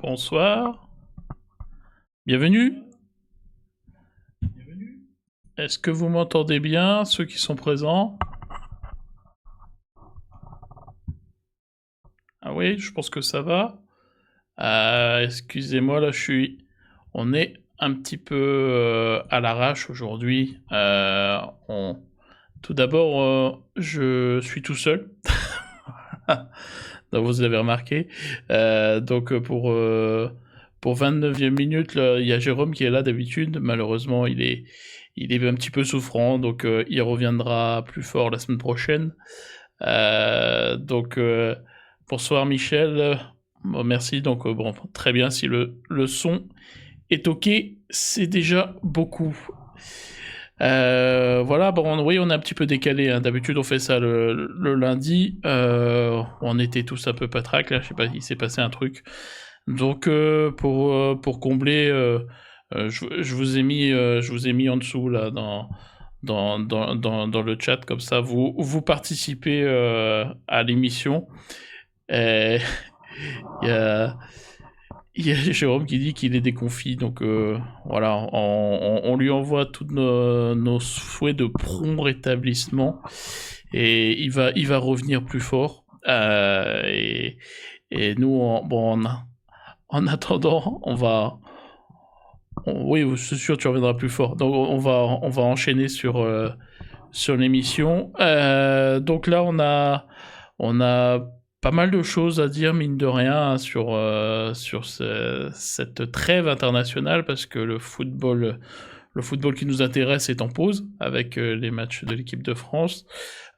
Bonsoir. Bienvenue. Est-ce que vous m'entendez bien, ceux qui sont présents? Ah oui, je pense que ça va. Excusez-moi, là, on est un petit peu à l'arrache aujourd'hui. Tout d'abord, je suis tout seul. Donc, vous l'avez remarqué. Donc, pour 29e minute, là, il y a Jérôme qui est là d'habitude. Malheureusement, il est un petit peu souffrant, donc il reviendra plus fort la semaine prochaine. Donc, bonsoir Michel. Bon, merci. Donc, bon, très bien. Si le son est OK, c'est déjà beaucoup. Voilà, bon, oui, on est un petit peu décalé. Hein. D'habitude, on fait ça le lundi. On était tous un peu patraque, là. Je sais pas, il s'est passé un truc. Donc, pour combler, je vous ai mis en dessous, là, dans le chat, comme ça, vous participez à l'émission. Il y a Jérôme qui dit qu'il est déconfit, donc voilà, on lui envoie tous nos souhaits de prompt rétablissement, et il va revenir plus fort. Et nous, en attendant, oui, c'est sûr, tu reviendras plus fort. Donc on va enchaîner sur l'émission. Donc là, on a pas mal de choses à dire, mine de rien, sur cette trêve internationale, parce que le football qui nous intéresse est en pause, avec les matchs de l'équipe de France.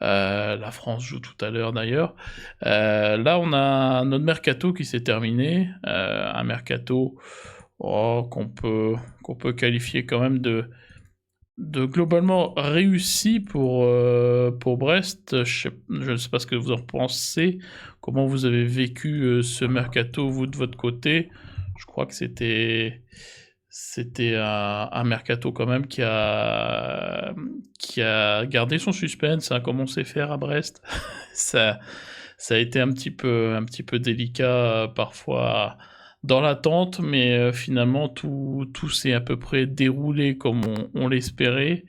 La France joue tout à l'heure, d'ailleurs. Là, on a notre mercato qui s'est terminé. Un mercato qu'on peut qualifier quand même de globalement réussi pour Brest. Je ne sais pas ce que vous en pensez. Comment vous avez vécu ce mercato, vous, de votre côté? Je crois que c'était un mercato quand même qui a gardé son suspense, hein, comme on sait faire à Brest. ça a été un petit peu délicat parfois dans l'attente, mais finalement tout s'est à peu près déroulé comme on l'espérait,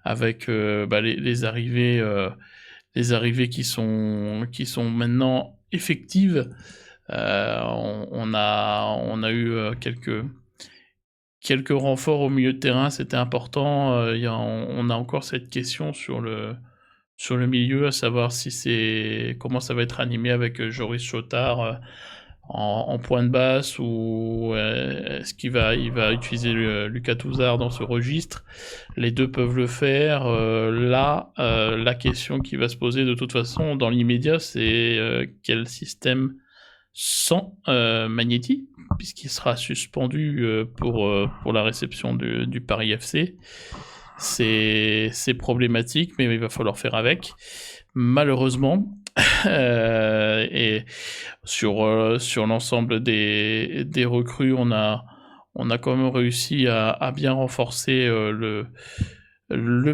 avec les arrivées qui sont maintenant effectives. On a eu quelques renforts au milieu de terrain, c'était important. On a encore cette question sur le milieu, à savoir comment ça va être animé avec Joris Chotard en point de basse, ou est-ce il va utiliser Lucas Touzard dans ce registre. Les deux peuvent le faire. Là, la question qui va se poser de toute façon dans l'immédiat, c'est quel système sans Magnetti, puisqu'il sera suspendu pour la réception du Paris FC. C'est problématique, mais il va falloir faire avec, malheureusement. Et sur l'ensemble des recrues, on a quand même réussi à bien renforcer le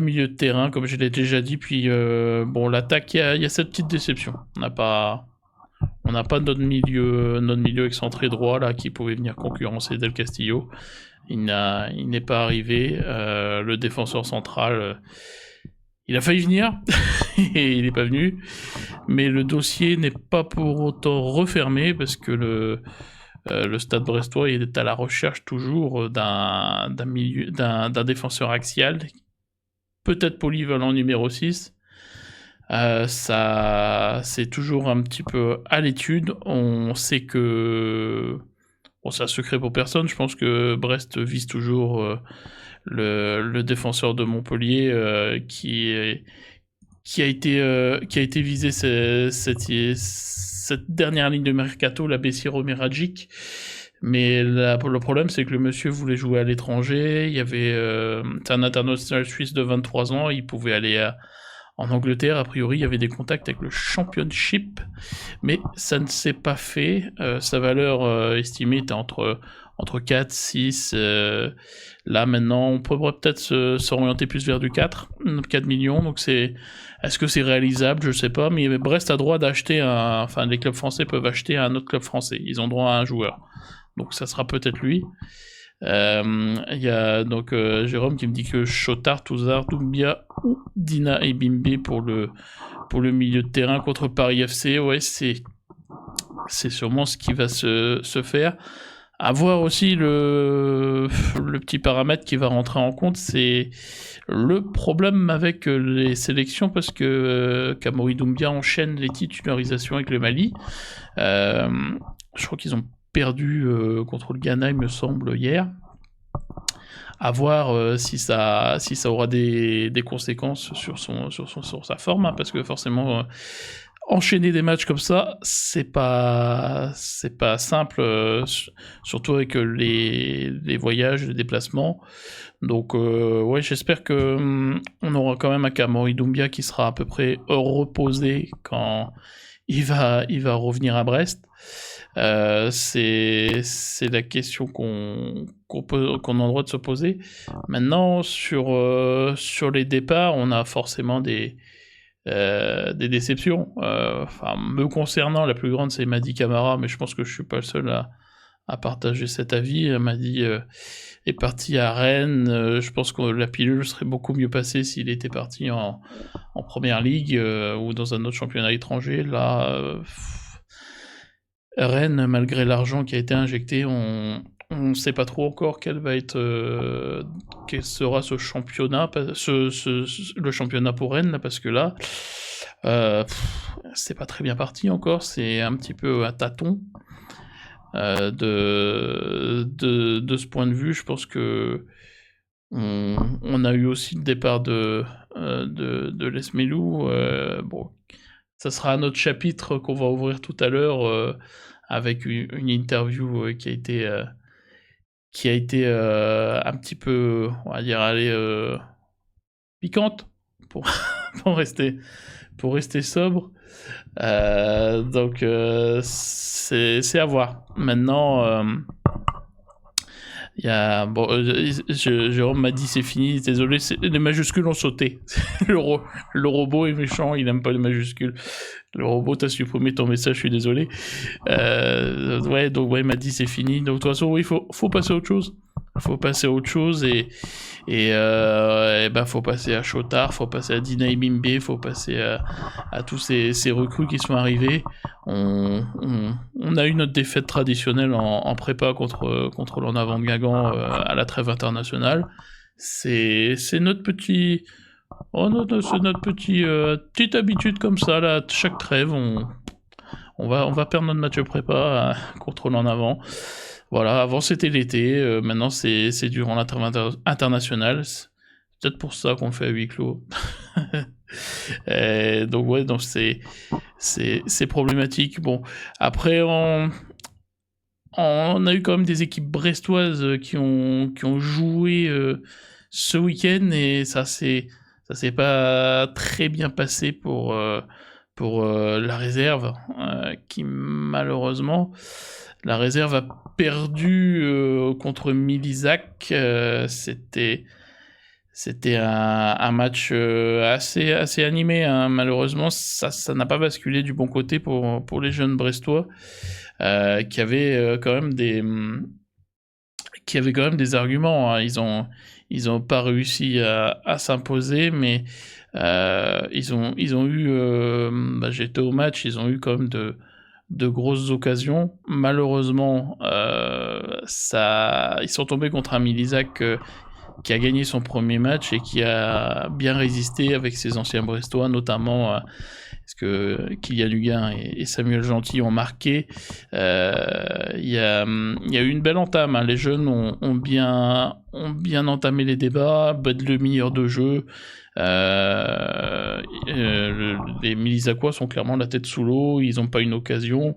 milieu de terrain, comme je l'ai déjà dit. Puis l'attaque, il y a cette petite déception. On n'a pas notre milieu excentré droit là qui pouvait venir concurrencer Del Castillo. Il n'est pas arrivé. Le défenseur central, il a failli venir et il n'est pas venu. Mais le dossier n'est pas pour autant refermé, parce que le Stade brestois est à la recherche toujours d'un défenseur axial, peut-être polyvalent numéro 6. Ça, c'est toujours un petit peu à l'étude. On sait que c'est un secret pour personne. Je pense que Brest vise toujours le défenseur de Montpellier, qui a été visé cette dernière ligne de mercato, la Bessiro Meragic. Mais le problème, c'est que le monsieur voulait jouer à l'étranger. C'est un international suisse de 23 ans. Il pouvait aller en Angleterre. A priori, il y avait des contacts avec le Championship, mais ça ne s'est pas fait. Sa valeur estimée était entre 4, 6. Là, maintenant, on pourrait peut-être s'orienter plus vers du 4 millions. Donc, est-ce que c'est réalisable? Je sais pas. Mais Brest a droit d'acheter les clubs français peuvent acheter un autre club français. Ils ont droit à un joueur. donc ça sera peut-être lui. Il y a donc Jérôme qui me dit que Chotard, Touzard, Doumbia ou Dina et Bimbe pour le milieu de terrain contre Paris FC. Ouais, c'est sûrement ce qui va se faire. À voir aussi le petit paramètre qui va rentrer en compte, c'est le problème avec les sélections, parce que Kamori Doumbia enchaîne les titularisations avec le Mali. Je crois qu'ils ont perdu contre le Ghana, il me semble, hier. À voir si ça aura des conséquences sur sa forme, hein, parce que forcément enchaîner des matchs comme ça, c'est pas simple, surtout avec les voyages, les déplacements. Donc ouais, j'espère que on aura quand même un Kamori Doumbia qui sera à peu près reposé quand il va revenir à Brest. C'est la question qu'on a le droit de se poser. Maintenant, sur les départs, on a forcément des déceptions. Enfin, me concernant, la plus grande, c'est Mady Camara, mais je pense que je suis pas le seul à partager cet avis. Mady est parti à Rennes. Je pense que la pilule serait beaucoup mieux passée s'il était parti en première ligue ou dans un autre championnat étranger. Là, Rennes, malgré l'argent qui a été injecté, on ne sait pas trop encore quel sera ce championnat, le championnat pour Rennes, là, parce que là, c'est pas très bien parti encore, c'est un petit peu à tâtons. De ce point de vue, je pense que on a eu aussi le départ de Lesmelou. Bon, ça sera un autre chapitre qu'on va ouvrir tout à l'heure avec une interview qui a été un petit peu, on va dire, piquante pour rester sobre. Donc c'est à voir. Maintenant, il y a Jérôme m'a dit c'est fini, désolé, les majuscules ont sauté. le robot est méchant, il n'aime pas les majuscules. Le robot t'a supprimé ton message, je suis désolé. Ouais, donc ouais, il m'a dit c'est fini. Donc de toute façon, oui, faut passer à autre chose. Faut passer à autre chose et ben faut passer à Chotard, faut passer à Dina Bimbe, faut passer à tous ces recrues qui sont arrivés. On a eu notre défaite traditionnelle en prépa contre l'en avant de Guingamp à la trêve internationale. C'est notre petit... Oh non, c'est notre petite habitude comme ça, là, chaque trêve, on va perdre notre match prépa contre l'en avant. Voilà, avant c'était l'été, maintenant c'est durant la trêve internationale. C'est peut-être pour ça qu'on le fait à huis clos. Donc ouais, donc c'est problématique. Bon, après on a eu quand même des équipes brestoises qui ont joué ce week-end et ça s'est pas très bien passé pour la réserve, qui malheureusement, la réserve a perdu contre Milizac. C'était un match assez animé, hein. Malheureusement, ça n'a pas basculé du bon côté pour les jeunes Brestois, qui avaient quand même des arguments, hein. Ils ont pas réussi à s'imposer, mais ils ont eu, j'étais au match, ils ont eu quand même de grosses occasions. Malheureusement, ils sont tombés contre un Milizac qui a gagné son premier match et qui a bien résisté avec ses anciens Brestois, notamment parce que Kylian Huguin et Samuel Gentil ont marqué. Il y a eu une belle entame, hein. Les jeunes ont bien entamé les débats, le meilleur de jeu. Les Milizacois sont clairement la tête sous l'eau, ils n'ont pas une occasion,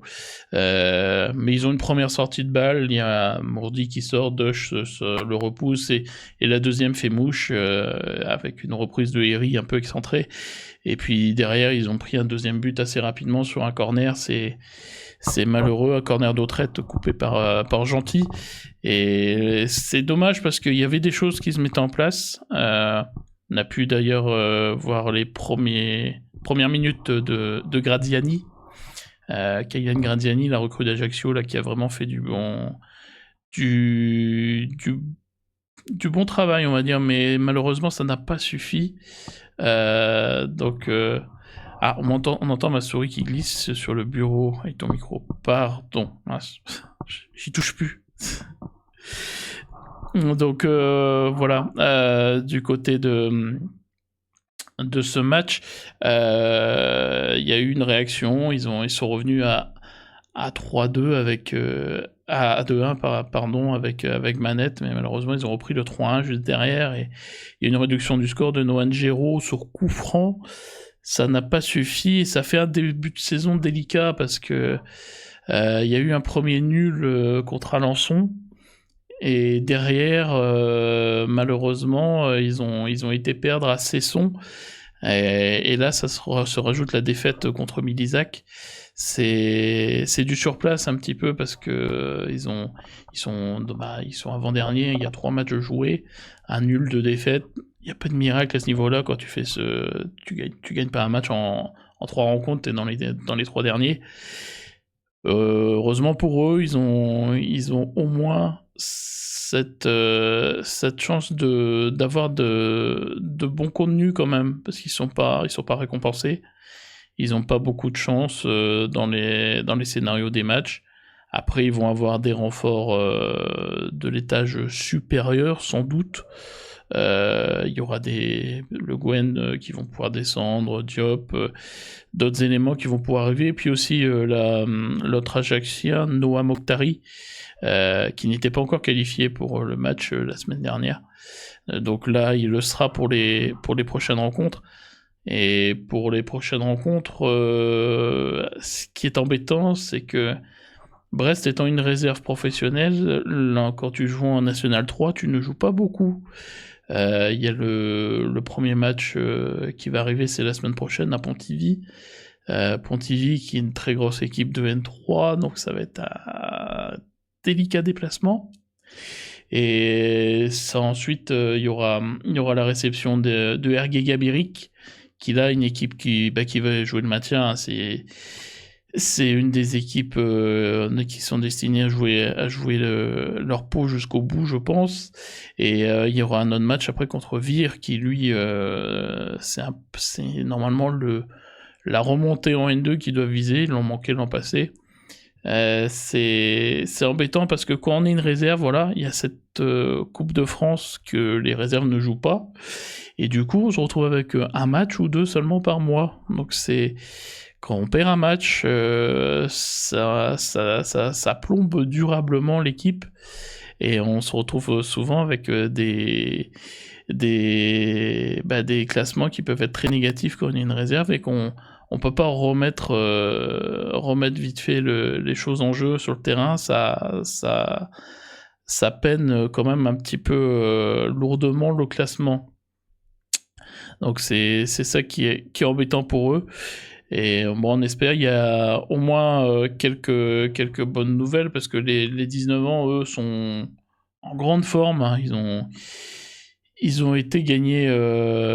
mais ils ont une première sortie de balle, il y a Mourdi qui sort, Dush le repousse et la deuxième fait mouche avec une reprise de Herry un peu excentrée, et puis derrière ils ont pris un deuxième but assez rapidement sur un corner. C'est malheureux, un corner d'Autrette coupé par Gentil, et c'est dommage parce qu'il y avait des choses qui se mettaient en place. On a pu d'ailleurs voir les premières minutes de Graziani, Kylian Graziani, la recrue d'Ajaccio, là, qui a vraiment fait du bon du du du bon travail, on va dire, mais malheureusement, ça n'a pas suffi. Donc ah, on entend ma souris qui glisse sur le bureau avec ton micro. Pardon, mince, j'y touche plus. Donc voilà, du côté de ce match, il y a eu une réaction, ils sont revenus à 3-2 avec, à 2-1 pardon avec Manette, mais malheureusement ils ont repris le 3-1 juste derrière et il y a une réduction du score de Nohan Gero sur coup franc. Ça n'a pas suffi et ça fait un début de saison délicat parce que, il y a eu un premier nul, contre Alençon et derrière, malheureusement, ils ont été perdre à Cesson et là ça se rajoute la défaite contre Milizac. C'est du surplace un petit peu parce que ils sont avant-derniers, il y a 3 matchs joués, un nul, 2 défaites. Il y a peu de miracle à ce niveau-là quand tu gagnes pas un match en 3 rencontres, tu es dans les 3 derniers. Heureusement pour eux, ils ont au moins cette chance d'avoir de bons contenus quand même, parce qu'ils sont pas récompensés. Ils ont pas beaucoup de chance, dans les scénarios des matchs. Après, ils vont avoir des renforts, de l'étage supérieur, sans doute. Il y aura le Gwen, qui vont pouvoir descendre, Diop, d'autres éléments qui vont pouvoir arriver. Et puis aussi, l'autre Ajaxien, Noah Mokhtari, qui n'était pas encore qualifié pour le match, la semaine dernière. Donc là, il le sera pour les prochaines rencontres. Et pour les prochaines rencontres, ce qui est embêtant, c'est que Brest étant une réserve professionnelle, là, quand tu joues en National 3, tu ne joues pas beaucoup. Il y a le premier match qui va arriver, c'est la semaine prochaine à Pontivy. Pontivy qui est une très grosse équipe de N3, donc ça va être un délicat déplacement. Et ça ensuite, il y aura la réception de RG Gabiric, qui là, une équipe qui va jouer le maintien, hein. C'est une des équipes qui sont destinées à jouer leur peau jusqu'au bout, je pense. Et il y aura un autre match après contre Vire, qui lui, c'est normalement la remontée en N2 qu'ils doivent viser. Ils l'ont manqué l'an passé. C'est embêtant parce que quand on est une réserve, voilà, il y a cette Coupe de France que les réserves ne jouent pas. Et du coup, on se retrouve avec un match ou 2 seulement par mois. Donc quand on perd un match, ça plombe durablement l'équipe. Et on se retrouve souvent avec des classements qui peuvent être très négatifs quand on est une réserve et qu'on peut pas remettre vite fait les choses en jeu sur le terrain. Ça peine quand même un petit peu lourdement le classement. Donc c'est ça qui est embêtant pour eux. Et bon, on espère, il y a au moins quelques bonnes nouvelles, parce que les 19 ans, eux, sont en grande forme, hein. Ils ont été gagnés,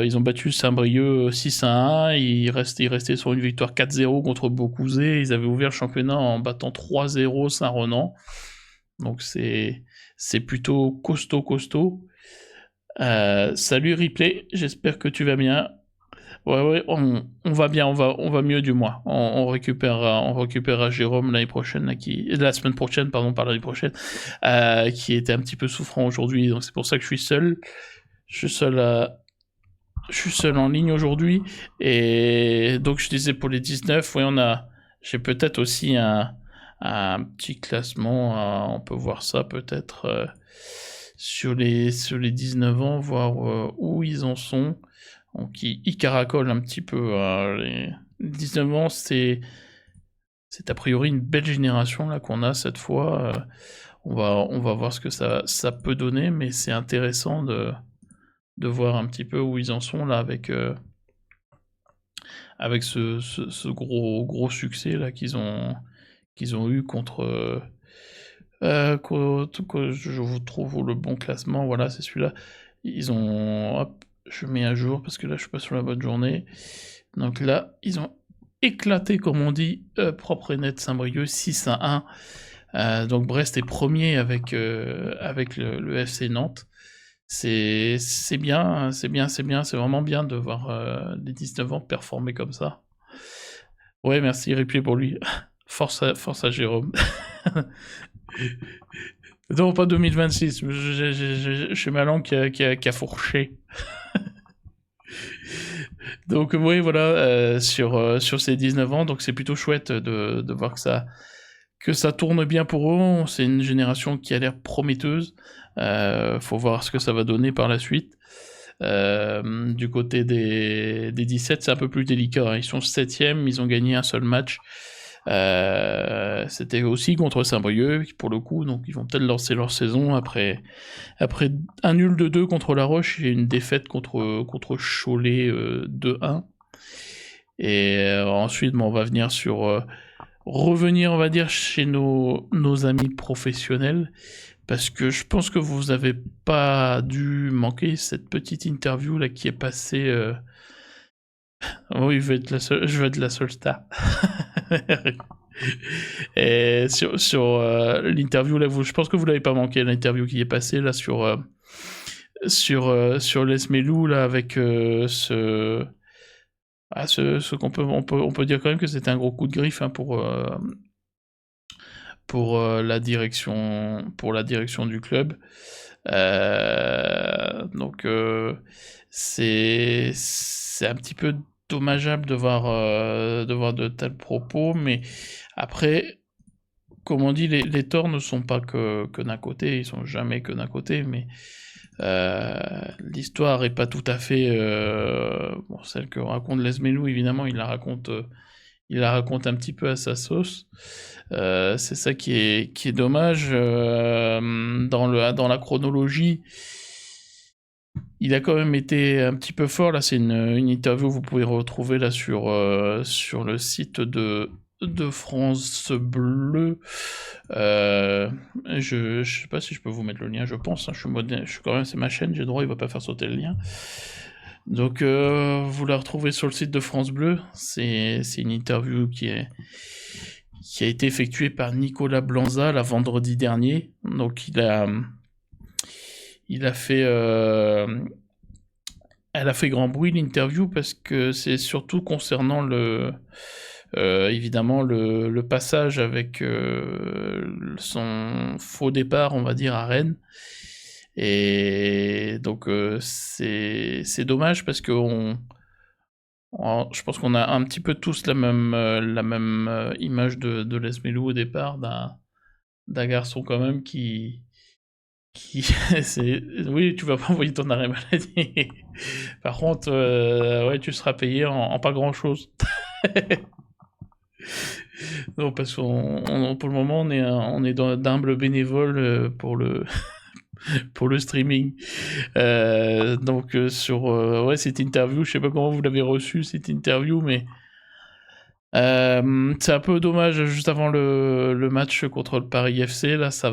ils ont battu Saint-Brieuc 6-1, ils restaient sur une victoire 4-0 contre Beaucouzé, ils avaient ouvert le championnat en battant 3-0 Saint-Renan. Donc c'est plutôt costaud. Salut Ripley, j'espère que tu vas bien. Ouais, on va bien, on va mieux du moins. On récupérera Jérôme l'année prochaine, la semaine prochaine, pardon, pas l'année prochaine, qui était un petit peu souffrant aujourd'hui, donc c'est pour ça que je suis seul. Je suis seul en ligne aujourd'hui, et donc je disais pour les 19, oui, j'ai peut-être aussi un petit classement, on peut voir ça peut-être sur les 19 ans, voir où ils en sont. Donc ils caracolent un petit peu. Les 19 ans, c'est a priori une belle génération là qu'on a cette fois. On va voir ce que ça peut donner, mais c'est intéressant de voir un petit peu où ils en sont là avec ce gros succès là qu'ils ont eu contre je vous trouve le bon classement, voilà, c'est celui-là. Ils ont, hop, je mets à jour parce que là je suis pas sur la bonne journée. Donc là, ils ont éclaté, comme on dit, propre et net Saint-Brieuc 6-1 Donc Brest est premier avec le FC Nantes. C'est bien, hein, c'est vraiment bien de voir les 19 ans performer comme ça. Ouais, merci, replay pour lui. Force à Jérôme. Non, pas 2026, je suis ma langue qui a fourché. Donc oui, voilà, sur ces 19 ans, donc c'est plutôt chouette de voir que ça tourne bien pour eux. C'est une génération qui a l'air prometteuse. Faut voir ce que ça va donner par la suite. Du côté des 17, c'est un peu plus délicat, hein. Ils sont 7e, ils ont gagné un seul match. C'était aussi contre Saint-Brieuc, pour le coup, donc ils vont peut-être lancer leur saison après un nul de 2 contre La Roche et une défaite contre Cholet 2-1. Et ensuite, on va venir sur... revenir, on va dire, chez nos amis professionnels, parce que je pense que vous avez pas dû manquer cette petite interview là qui est passée. Oui, je veux être la seule star. Et sur l'interview là, je pense que vous l'avez pas manqué, l'interview qui est passée là sur Les Melou là avec ce on peut dire quand même que c'était un gros coup de griffe, hein, pour la direction du club. Donc c'est un petit peu dommageable de voir de tels propos, mais après, comme on dit, les torts ne sont pas que d'un côté, ils sont jamais que d'un côté, mais l'histoire est pas tout à fait bon, celle que raconte Les Melou, évidemment, il la raconte un petit peu à sa sauce. C'est ça qui est dommage. Dans la chronologie, il a quand même été un petit peu fort. Là, c'est une interview que vous pouvez retrouver là sur le site de France Bleu. Je sais pas si je peux vous mettre le lien, je pense, hein, je suis quand même, c'est ma chaîne, j'ai le droit, il va pas faire sauter le lien. Donc vous la retrouvez sur le site de France Bleu. C'est une interview qui a été effectuée par Nicolas Blanza la vendredi dernier. Donc il a fait elle a fait grand bruit l'interview parce que c'est surtout concernant évidemment le passage avec son faux départ, on va dire, à Rennes. Et donc c'est dommage parce que je pense qu'on a un petit peu tous la même image de Les Melou au départ, d'un garçon quand même qui oui, tu vas pas envoyer ton arrêt maladie. Par contre, ouais, tu seras payé en pas grand chose. Non, parce pour le moment, on est d'humbles bénévoles pour le streaming. Donc, sur ouais, cette interview, je sais pas comment vous l'avez reçue, cette interview, mais c'est un peu dommage, juste avant le match contre le Paris FC, là, ça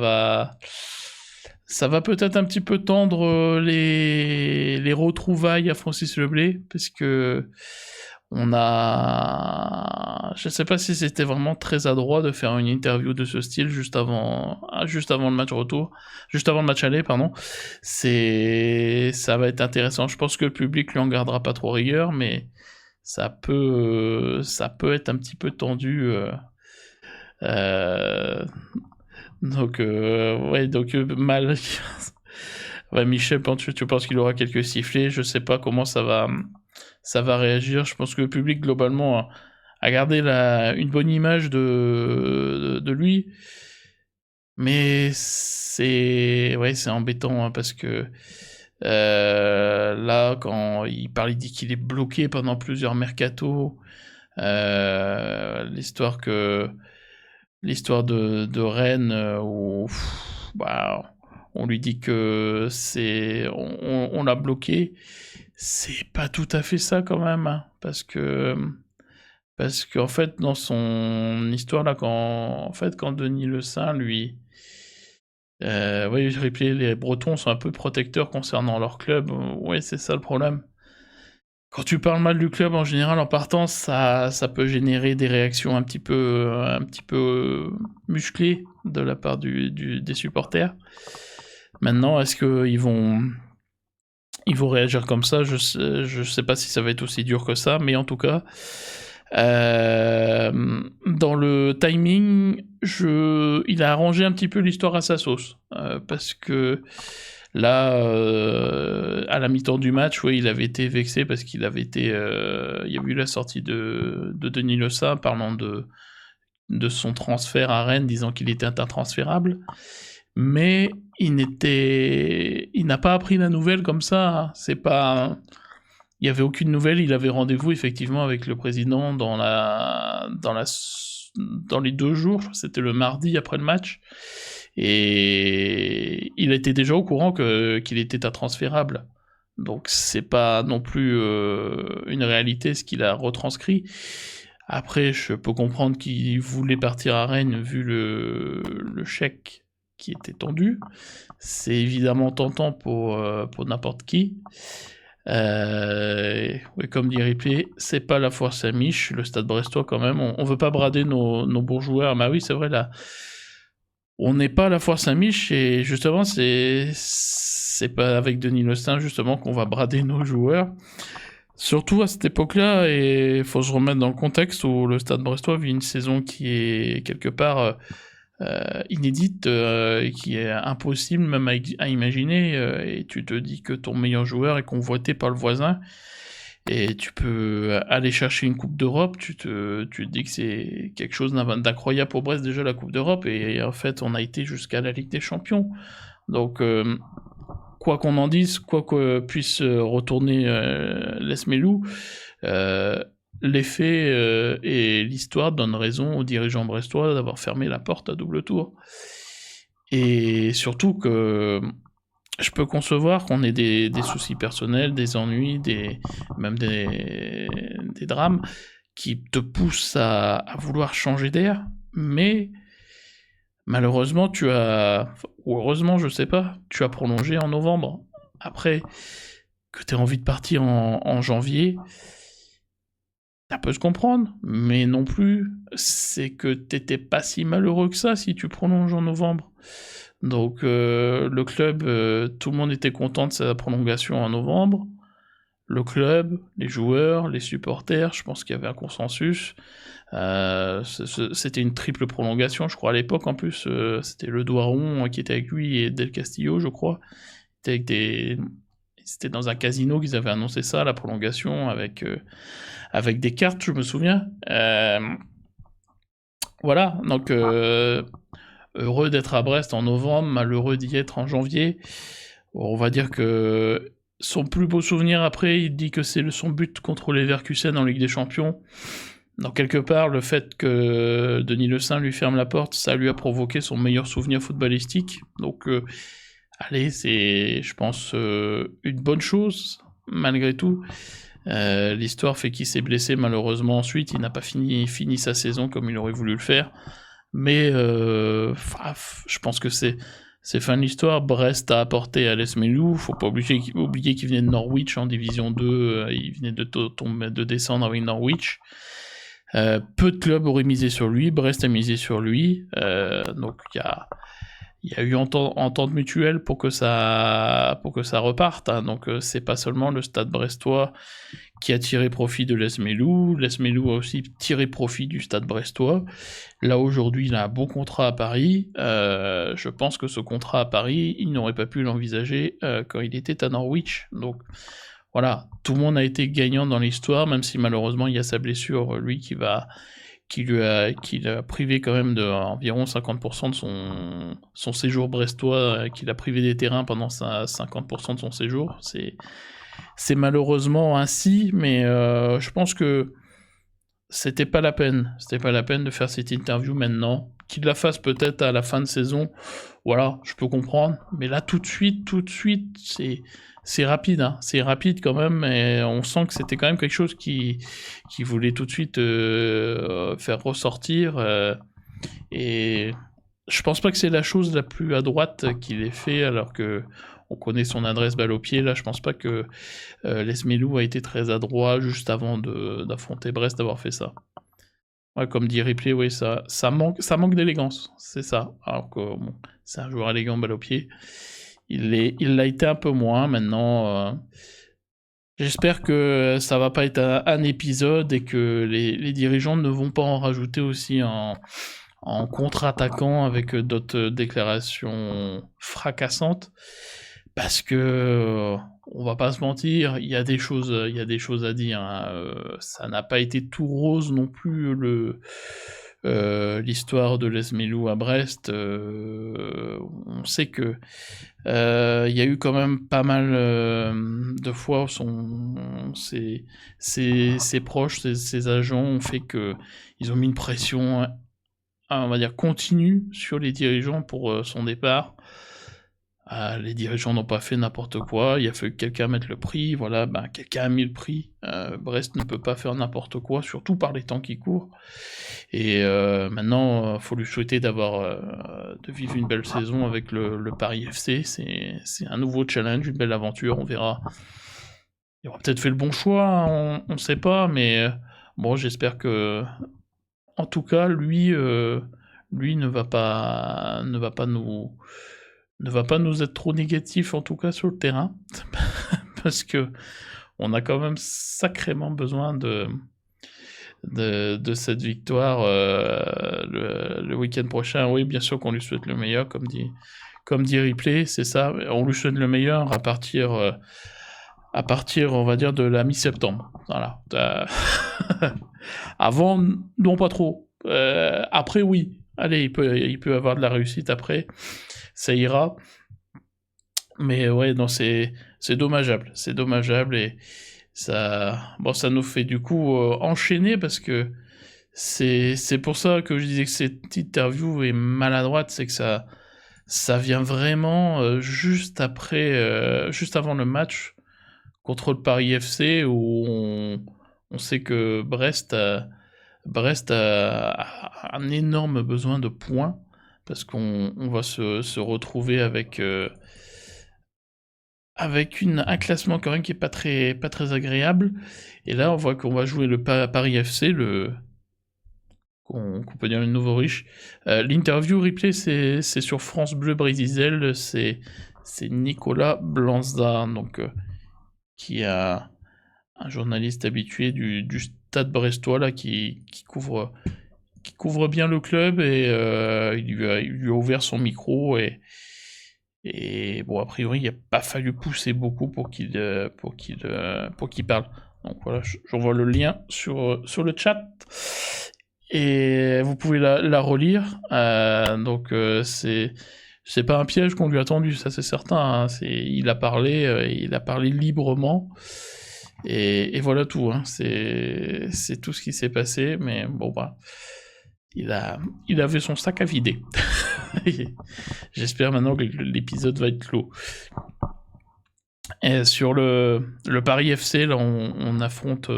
va peut-être un petit peu tendre les retrouvailles à Francis Leblay, parce que je sais pas si c'était vraiment très adroit de faire une interview de ce style juste avant le match retour, juste avant le match aller, pardon. Ça va être intéressant. Je pense que le public lui en gardera pas trop rigueur, mais ça peut être un petit peu tendu. Donc ouais, donc mal. Ouais, Michel, tu penses qu'il aura quelques sifflets? Je sais pas comment ça va réagir. Je pense que le public globalement a gardé une bonne image de lui, mais c'est ouais, c'est embêtant, hein, parce que là, quand il dit qu'il est bloqué pendant plusieurs mercatos. L'histoire de Rennes où bah, on lui dit que on l'a bloqué. C'est pas tout à fait ça quand même, hein, parce qu'en fait dans son histoire là, quand Denis Le Saint lui oui, je répète, les Bretons sont un peu protecteurs concernant leur club. Ouais, c'est ça le problème. Quand tu parles mal du club, en général, en partant, ça peut générer des réactions un petit peu musclées de la part des supporters. Maintenant, est-ce qu'ils vont réagir comme ça? Je sais pas si ça va être aussi dur que ça, mais en tout cas, dans le timing, il a arrangé un petit peu l'histoire à sa sauce, parce que là, à la mi-temps du match, ouais, il avait été vexé parce qu'il avait été, il y a eu la sortie de Denis Le Saint parlant de son transfert à Rennes, disant qu'il était intransférable. Mais il n'a pas appris la nouvelle comme ça, hein. Il y avait aucune nouvelle. Il avait rendez-vous effectivement avec le président dans les 2 jours. C'était le mardi après le match, et il était déjà au courant qu'il était intransférable. Donc c'est pas non plus une réalité ce qu'il a retranscrit. Après, je peux comprendre qu'il voulait partir à Rennes vu le chèque qui était tendu. C'est évidemment tentant pour n'importe qui. Oui, comme dit Ripley, c'est pas la foire Saint-Mich, le Stade Brestois quand même. On veut pas brader nos bons joueurs. Bah oui, c'est vrai, là, on n'est pas à la foire Saint-Mich, et justement, c'est pas avec Denis Le Saint justement qu'on va brader nos joueurs. Surtout à cette époque-là, et il faut se remettre dans le contexte où le Stade Brestois vit une saison qui est quelque part inédite, et qui est impossible même à imaginer, et tu te dis que ton meilleur joueur est convoité par le voisin, et tu peux aller chercher une Coupe d'Europe, tu te dis que c'est quelque chose d'incroyable pour Brest, déjà la Coupe d'Europe, et en fait on a été jusqu'à la Ligue des Champions. Donc quoi qu'on en dise, quoi que puisse retourner l'Esmelou, les faits et l'histoire donnent raison aux dirigeants brestois d'avoir fermé la porte à double tour. Et surtout que je peux concevoir qu'on ait des soucis personnels, des ennuis, même des drames qui te poussent à vouloir changer d'air, mais malheureusement ou heureusement, je sais pas, tu as prolongé en novembre. Après, que tu aies envie de partir en janvier, ça peut se comprendre, mais non plus, c'est que t'étais pas si malheureux que ça si tu prolonges en novembre. Donc le club, tout le monde était content de sa prolongation en novembre. Le club, les joueurs, les supporters, je pense qu'il y avait un consensus. C'était une triple prolongation, je crois, à l'époque. En plus, c'était Le Doiron qui était avec lui et Del Castillo, je crois. C'était dans un casino qu'ils avaient annoncé ça, la prolongation, avec des cartes, je me souviens. Voilà, donc heureux d'être à Brest en novembre, malheureux d'y être en janvier. On va dire que son plus beau souvenir après, il dit que c'est son but contre les Leverkusen en Ligue des Champions. Donc quelque part, le fait que Denis Le Saint lui ferme la porte, ça lui a provoqué son meilleur souvenir footballistique. Donc allez, c'est, je pense, une bonne chose, malgré tout. L'histoire fait qu'il s'est blessé malheureusement ensuite, il n'a pas fini sa saison comme il aurait voulu le faire. Mais je pense que c'est fin de l'histoire. Brest a apporté à l'Esmelou, faut pas oublier qu'il venait de Norwich en Division 2, il venait de descendre avec Norwich. Peu de clubs auraient misé sur lui, Brest a misé sur lui, donc il y a eu entente mutuelle pour que ça reparte, hein. Donc c'est pas seulement le Stade brestois qui a tiré profit de l'Esmelou a aussi tiré profit du Stade brestois. Là aujourd'hui il a un bon contrat à Paris, je pense que ce contrat à Paris, il n'aurait pas pu l'envisager quand il était à Norwich. Donc voilà, tout le monde a été gagnant dans l'histoire, même si malheureusement il y a sa blessure, lui qui l'a privé quand même de environ 50% de son séjour brestois, qui l'a privé des terrains pendant 50% de son séjour. C'est malheureusement ainsi, mais je pense que c'était pas la peine de faire cette interview maintenant. Qu'il la fasse peut-être à la fin de saison, voilà, je peux comprendre, mais là tout de suite, c'est rapide, hein. C'est rapide quand même, et on sent que c'était quand même quelque chose qui voulait tout de suite faire ressortir, et je pense pas que c'est la chose la plus à droite qu'il ait fait, alors que on connaît son adresse balle au pied. Là, je pense pas que Lesmelou a été très adroit juste avant d'affronter Brest, d'avoir fait ça. Ouais, comme dit Ripley, oui, ça manque d'élégance, c'est ça. Alors que bon, c'est un joueur élégant balle au pied. Il l'a été un peu moins maintenant. J'espère que ça va pas être un épisode et que les dirigeants ne vont pas en rajouter aussi en contre-attaquant avec d'autres déclarations fracassantes. Parce que on va pas se mentir, il y a des choses à dire, hein. Ça n'a pas été tout rose non plus l'histoire de Lesmelou à Brest. On sait que il y a eu quand même pas mal de fois où ses proches, ses agents ont fait que ils ont mis une pression, on va dire continue sur les dirigeants pour son départ. Les dirigeants n'ont pas fait n'importe quoi, il a fallu que quelqu'un mette le prix, voilà, ben quelqu'un a mis le prix. Brest ne peut pas faire n'importe quoi, surtout par les temps qui courent. Et maintenant, faut lui souhaiter de vivre une belle saison avec le Paris FC. C'est un nouveau challenge, une belle aventure, on verra. Il aura peut-être fait le bon choix, hein, on ne sait pas, mais bon, j'espère que, en tout cas, lui ne va pas être trop négatif, en tout cas sur le terrain, parce que on a quand même sacrément besoin de cette victoire le week-end prochain. Oui, bien sûr qu'on lui souhaite le meilleur, comme dit Ripley, c'est ça. On lui souhaite le meilleur à partir, on va dire, de la mi-septembre. Voilà. Avant, non, pas trop. Après, oui. Allez, il peut avoir de la réussite après. Ça ira. Mais ouais, non, c'est dommageable. C'est dommageable et ça nous fait du coup enchaîner parce que c'est pour ça que je disais que cette interview est maladroite, c'est que ça vient vraiment juste avant le match contre le Paris FC où on sait que Brest a un énorme besoin de points parce qu'on va se retrouver avec un classement quand même qui est pas très agréable. Et là, on voit qu'on va jouer le Paris FC, qu'on peut dire le nouveau riche. L'interview replay, c'est sur France Bleu Brésil, c'est Nicolas Blanza, donc qui est un journaliste habitué du Stade brestois là, qui couvre bien le club et il lui a ouvert son micro et bon, a priori, il n'a pas fallu pousser beaucoup pour qu'il parle. Donc voilà, j'envoie le lien sur le chat. Et vous pouvez la relire. Donc c'est pas un piège qu'on lui a tendu, ça c'est certain. Hein. Il a parlé librement. Et voilà tout. Hein. C'est tout ce qui s'est passé. Mais bon, bah, il avait son sac à vider. J'espère maintenant que l'épisode va être clos. Et sur le Paris FC, là, on affronte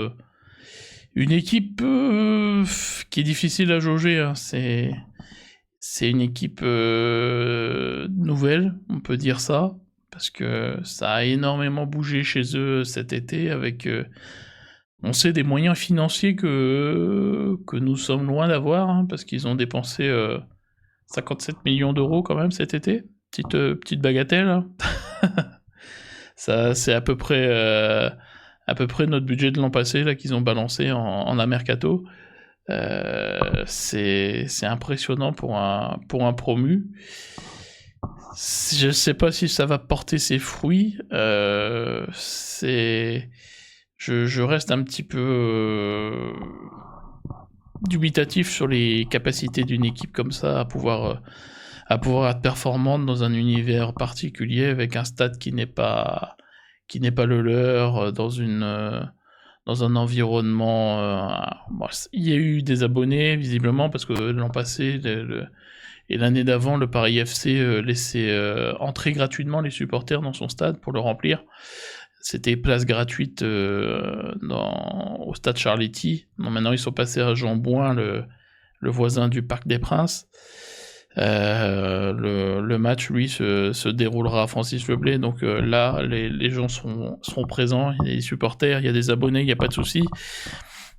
une équipe qui est difficile à jauger. Hein. C'est une équipe nouvelle, on peut dire ça, parce que ça a énormément bougé chez eux cet été avec... on sait des moyens financiers que nous sommes loin d'avoir, hein, parce qu'ils ont dépensé 57 millions d'euros quand même cet été. Petite bagatelle. Hein. Ça, c'est à peu près notre budget de l'an passé là qu'ils ont balancé en un mercato. C'est impressionnant pour un promu. Je sais pas si ça va porter ses fruits. Je reste un petit peu dubitatif sur les capacités d'une équipe comme ça à pouvoir être performante dans un univers particulier avec un stade qui n'est pas le leur, dans un environnement. Bon, il y a eu des abonnés visiblement parce que l'an passé et l'année d'avant, le Paris FC laissait entrer gratuitement les supporters dans son stade pour le remplir. C'était place gratuite au stade Charletti. Non, maintenant, ils sont passés à Jean Bouin, le voisin du Parc des Princes. Le match, lui, se déroulera à Francis Leblay, donc là, les gens seront présents, il y a des supporters, il y a des abonnés, il n'y a pas de souci.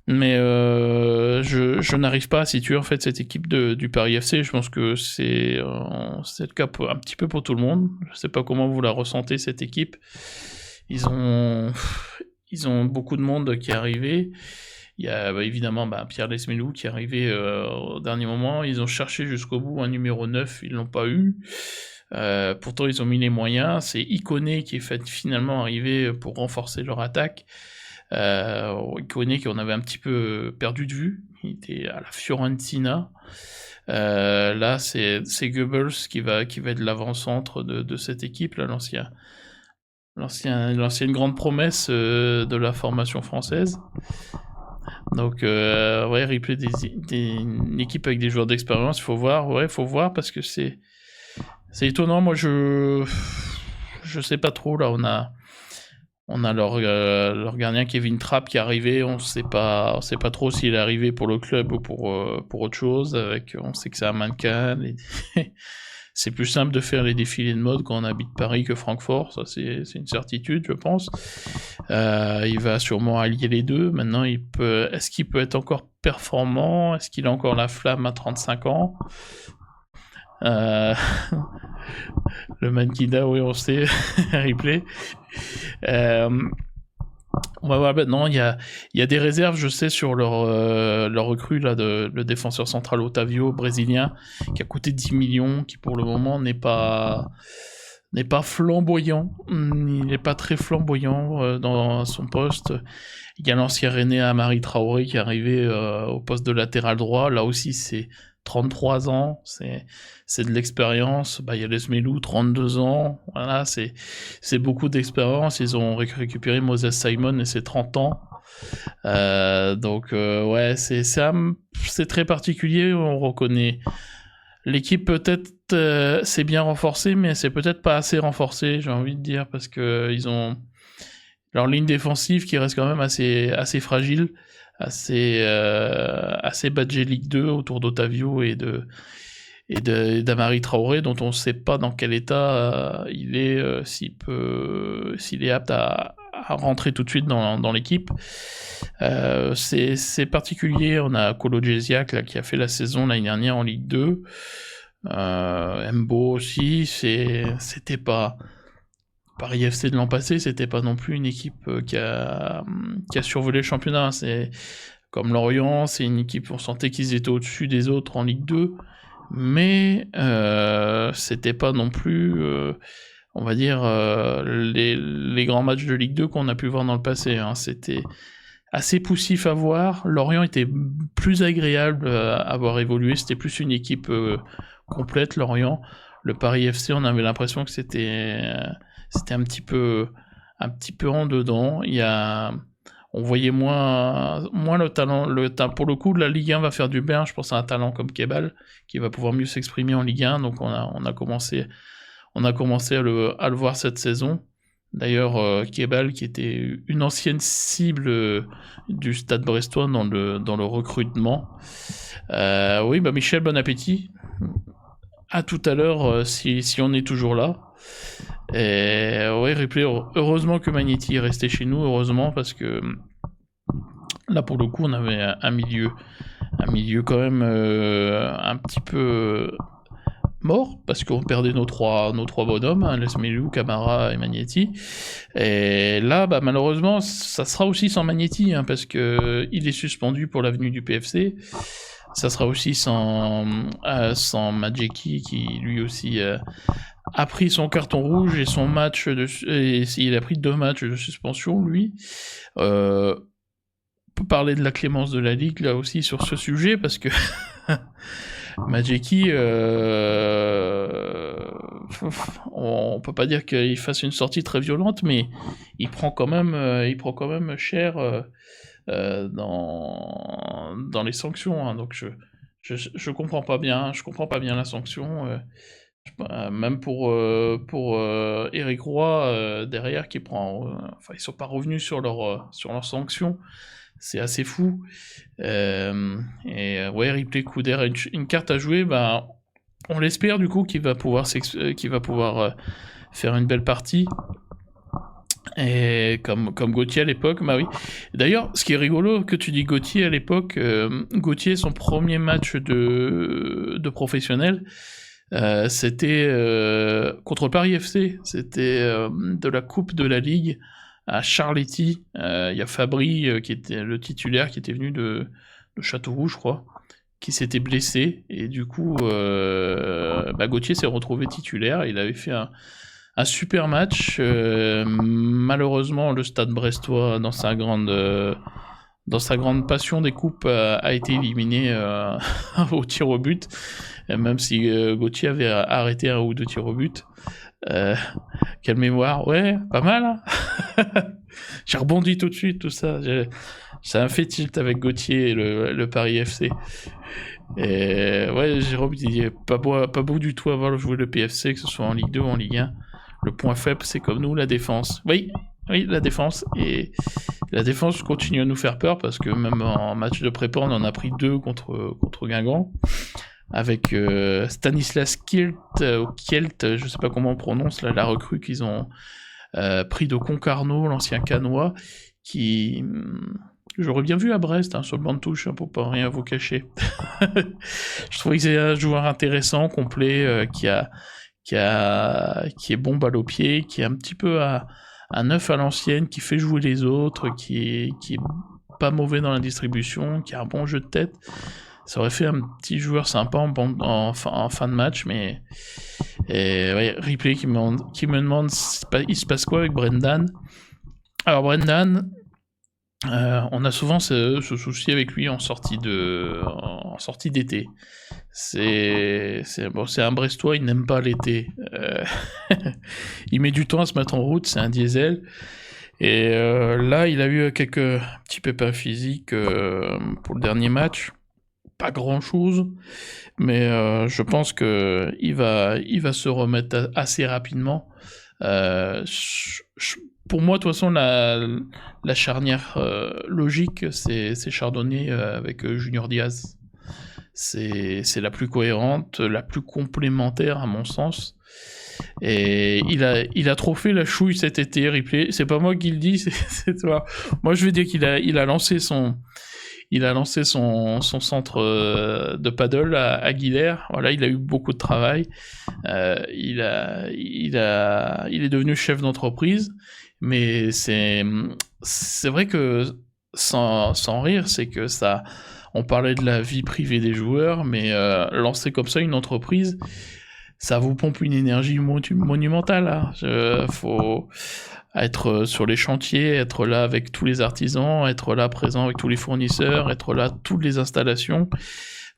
Mais je n'arrive pas à situer en fait cette équipe du Paris FC. Je pense que c'est le cas un petit peu pour tout le monde. Je sais pas comment vous la ressentez cette équipe. Ils ont beaucoup de monde qui est arrivé. Il y a évidemment Pierre Lesmelou qui est arrivé au dernier moment. Ils ont cherché jusqu'au bout un numéro 9, ils l'ont pas eu. Pourtant ils ont mis les moyens. C'est Ikoné qui est finalement arrivé pour renforcer leur attaque. Ikoné qu'on avait un petit peu perdu de vue. Il était à la Fiorentina. Là c'est Goebbels qui va être l'avant-centre de cette équipe, là, l'ancienne grande promesse de la formation française. Donc ouais, replay une équipe avec des joueurs d'expérience, il faut voir parce que c'est étonnant. Moi je sais pas trop. Là on a leur gardien Kevin Trapp qui est arrivé. On sait pas trop s'il est arrivé pour le club ou pour autre chose. On sait que c'est un mannequin. C'est plus simple de faire les défilés de mode quand on habite Paris que Francfort, ça c'est une certitude, je pense. Il va sûrement allier les deux. Maintenant, est-ce qu'il peut être encore performant? Est-ce qu'il a encore la flamme à 35 ans? Le Mankida, oui, on sait, replay. On va voir maintenant, il y a des réserves, je sais, sur leur recrue, là, le défenseur central Otavio, brésilien, qui a coûté 10 millions, qui pour le moment n'est pas flamboyant. Il n'est pas très flamboyant dans son poste. Il y a l'ancien René Amari Traoré qui est arrivé au poste de latéral droit. Là aussi, c'est 33 ans, c'est de l'expérience. Il y a Lesmelou, 32 ans. Voilà, c'est beaucoup d'expérience. Ils ont récupéré Moses Simon et c'est 30 ans. Donc ouais, c'est très particulier. On reconnaît l'équipe, peut-être c'est bien renforcée, mais c'est peut-être pas assez renforcé, j'ai envie de dire, parce que ils ont leur ligne défensive qui reste quand même assez fragile, assez badgée Ligue 2 autour d'Otavio et d'Amari Traoré, dont on ne sait pas dans quel état il est, s'il est apte à rentrer tout de suite dans l'équipe. C'est particulier. On a Kolo Djesiak là, qui a fait la saison l'année dernière en Ligue 2. Mbo aussi. C'était pas Paris FC de l'an passé, c'était pas non plus une équipe qui a survolé le championnat. C'est comme Lorient, c'est une équipe, on sentait qu'ils étaient au-dessus des autres en Ligue 2, mais c'était pas non plus, on va dire, les grands matchs de Ligue 2 qu'on a pu voir dans le passé. Hein. C'était assez poussif à voir. Lorient était plus agréable à voir évoluer, c'était plus une équipe complète, Lorient. Le Paris FC, on avait l'impression que c'était un petit peu en dedans. On voyait moins le talent. Pour le coup, la Ligue 1 va faire du bien. Je pense à un talent comme Kebal qui va pouvoir mieux s'exprimer en Ligue 1. Donc on a commencé à le voir cette saison. D'ailleurs, Kebal, qui était une ancienne cible du Stade Brestois dans le recrutement. Oui, Michel, bon appétit. À tout à l'heure, si on est toujours là. Et ouais, replay, heureusement que Magnetti est resté chez nous, heureusement, parce que là, pour le coup, on avait un milieu quand même un petit peu mort, parce qu'on perdait nos trois bonhommes, hein, Lesmelou, Camara et Magnetti. Et là, malheureusement, ça sera aussi sans Magnetti, hein, parce que il est suspendu pour l'avenue du PFC. Ça sera aussi sans Majeki, qui lui aussi a pris son carton rouge et son match et il a pris 2 matchs de suspension, lui. On peut parler de la clémence de la Ligue, là aussi, sur ce sujet, parce que Majeki, on peut pas dire qu'il fasse une sortie très violente, mais il prend quand même cher dans les sanctions, hein. Donc je comprends pas bien la sanction. Même pour Eric Roy derrière qui prend, ils sont pas revenus sur leur sanction. C'est assez fou. Et ouais, replay coup d'air, une carte à jouer. On l'espère du coup qu'il va pouvoir, faire une belle partie. Et comme Gauthier à l'époque, bah oui. D'ailleurs, ce qui est rigolo que tu dis Gauthier à l'époque, Gauthier, son premier match de professionnel, c'était contre le Paris FC. C'était de la Coupe de la Ligue à Charletti. Il y a Fabry qui était le titulaire, qui était venu de Châteauroux, je crois, qui s'était blessé. Et du coup, Gauthier s'est retrouvé titulaire. Il avait fait un super match. Malheureusement, le Stade Brestois, dans sa grande passion des coupes, a été éliminé au tir au but, même si Gauthier avait arrêté un ou deux tirs au but. Quelle mémoire, ouais, pas mal, hein. J'ai rebondi tout de suite, tout ça. Ça a fait tilt avec Gauthier et le Paris FC. Et ouais, Jérôme dit pas beau du tout avoir joué le PFC, que ce soit en Ligue 2 ou en Ligue 1. Le point faible, c'est comme nous, la défense. Oui, la défense. Et la défense continue à nous faire peur, parce que même en match de prépa, on en a pris 2 contre Guingamp. Avec Stanislas Kielt, je sais pas comment on prononce, la recrue qu'ils ont pris de Concarneau, l'ancien Canois, qui... J'aurais bien vu à Brest, hein, sur le banc de touche, hein, pour pas rien vous cacher. Je trouvais que c'est un joueur intéressant, complet, qui est bon balle au pied, qui est un petit peu à neuf à l'ancienne, qui fait jouer les autres, qui est pas mauvais dans la distribution, qui a un bon jeu de tête. Ça aurait fait un petit joueur sympa en fin de match, mais... Et, ouais, Ripley qui me demande il se passe quoi avec Brendan. Alors Brendan, on a souvent ce souci avec lui en sortie d'été. C'est un Brestois, il n'aime pas l'été. Il met du temps à se mettre en route, c'est un diesel. Et là, il a eu quelques petits pépins physiques pour le dernier match. Pas grand chose, mais je pense que il va se remettre assez rapidement. Pour moi, de toute façon, la charnière logique, c'est Chardonnay avec Junior Diaz. C'est la plus cohérente, la plus complémentaire à mon sens. Et il a trop fait la chouille cet été, Ripley. C'est pas moi qui le dis, c'est toi. Moi, je vais dire qu'il a lancé son centre de paddle à Aguilère. Voilà, il a eu beaucoup de travail. Il est devenu chef d'entreprise, mais c'est vrai que sans rire, c'est que ça. On parlait de la vie privée des joueurs, mais lancer comme ça une entreprise, ça vous pompe une énergie monumentale. Hein. Faut être sur les chantiers, être là avec tous les artisans, être là présent avec tous les fournisseurs, être là toutes les installations.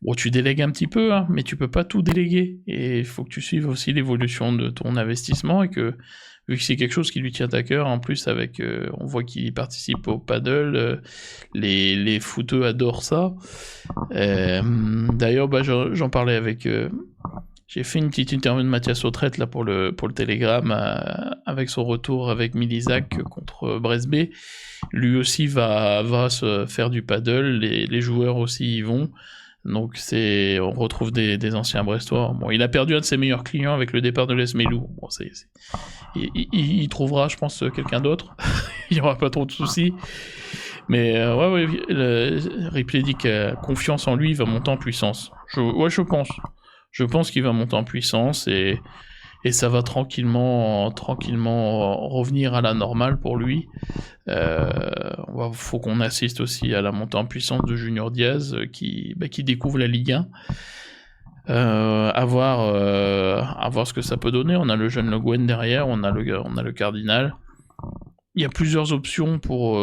Bon, tu délègues un petit peu, hein, mais tu peux pas tout déléguer. Et il faut que tu suives aussi l'évolution de ton investissement, et que, vu que c'est quelque chose qui lui tient à cœur, en plus avec, on voit qu'il participe au paddle, les footeux adorent ça. D'ailleurs, j'en parlais avec... J'ai fait une petite interview de Mathias Autrette là pour le Télégramme, avec son retour avec Milizac contre Bresbé. Lui aussi va se faire du paddle, les joueurs aussi y vont. Donc on retrouve des anciens Brestois. Bon, il a perdu un de ses meilleurs clients avec le départ de Les Melou. Bon, il trouvera, je pense, quelqu'un d'autre. Il n'y aura pas trop de soucis. Mais ouais, Ripley dit qu'il a confiance en lui, il va monter en puissance. Je pense. Je pense qu'il va monter en puissance, et ça va tranquillement revenir à la normale pour lui. Faut qu'on assiste aussi à la montée en puissance de Junior Diaz, qui découvre la Ligue 1. À voir ce que ça peut donner. On a le jeune Le Guen derrière, on a le Cardinal. Il y a plusieurs options pour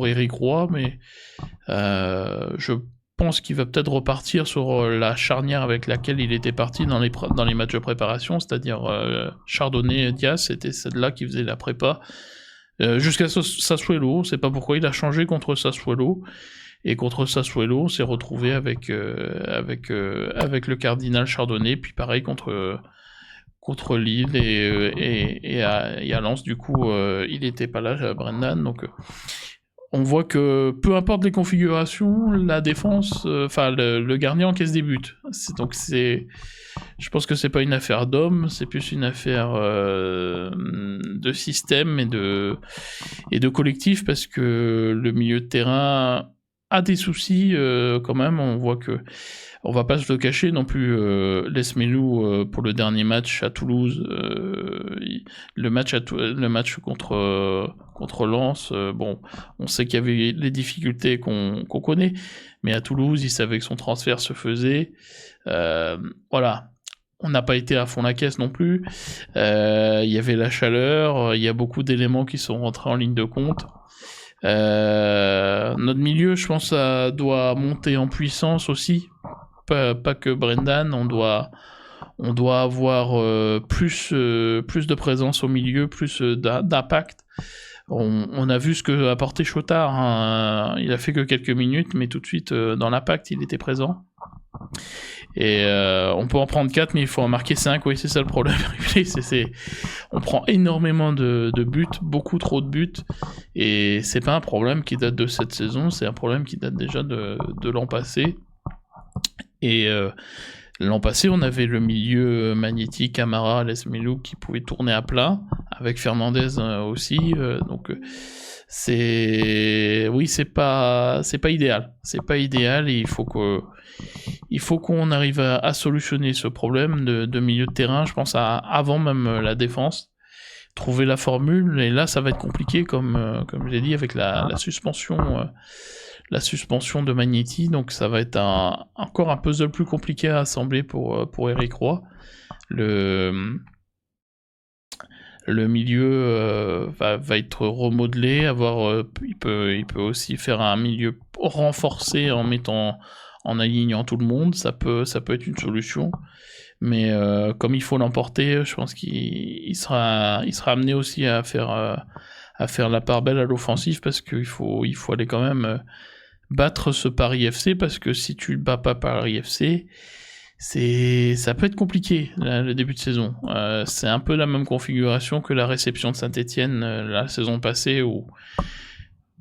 Éric Roy, mais je pense qu'il va peut-être repartir sur la charnière avec laquelle il était parti dans les matchs de préparation, c'est-à-dire Chardonnay et Diaz. C'était celle-là qui faisait la prépa jusqu'à Sassuolo. C'est pas pourquoi il a changé contre Sassuolo, et contre Sassuolo on s'est retrouvé avec le Cardinal Chardonnay, puis pareil contre Lille et à Lens. Du coup il était pas là, Brendan, donc on voit que peu importe les configurations, la défense, le gardien encaisse des buts. Je pense que c'est pas une affaire d'homme, c'est plus une affaire de système et de collectif, parce que le milieu de terrain a des soucis quand même. On voit que, on va pas se le cacher non plus, Lesmelou, pour le dernier match à Toulouse, le match contre Lens, bon, on sait qu'il y avait les difficultés qu'on connaît, mais à Toulouse, il savait que son transfert se faisait. Voilà, on n'a pas été à fond la caisse non plus. Il y avait la chaleur, il y a beaucoup d'éléments qui sont rentrés en ligne de compte. Notre milieu, je pense, ça doit monter en puissance aussi. Pas que Brendan, on doit avoir plus de présence au milieu, plus d'impact. On a vu ce que apportait Chotard, hein. Il a fait que quelques minutes, mais tout de suite, dans l'impact, il était présent. Et on peut en prendre 4, mais il faut en marquer 5, oui, c'est ça le problème. On prend énormément de buts, beaucoup trop de buts, et c'est pas un problème qui date de cette saison, c'est un problème qui date déjà de l'an passé. Et l'an passé, on avait le milieu Magnétique, Camara, Lesmelou qui pouvait tourner à plat, avec Fernandez aussi, donc c'est pas idéal. C'est pas idéal, et il faut qu'on arrive à solutionner ce problème de milieu de terrain, je pense avant même la défense, trouver la formule, et là ça va être compliqué, comme je l'ai dit, avec la suspension de Magnéti, donc ça va être encore un puzzle plus compliqué à assembler pour Eric Roy. Le milieu va être remodelé, il peut aussi faire un milieu renforcé en alignant tout le monde, ça peut être une solution, mais comme il faut l'emporter, je pense qu'il sera amené aussi à faire la part belle à l'offensive, parce qu'il faut aller quand même battre ce Paris FC, parce que si tu bats pas Paris FC, ça peut être compliqué le début de saison. C'est un peu la même configuration que la réception de Saint-Etienne la saison passée, où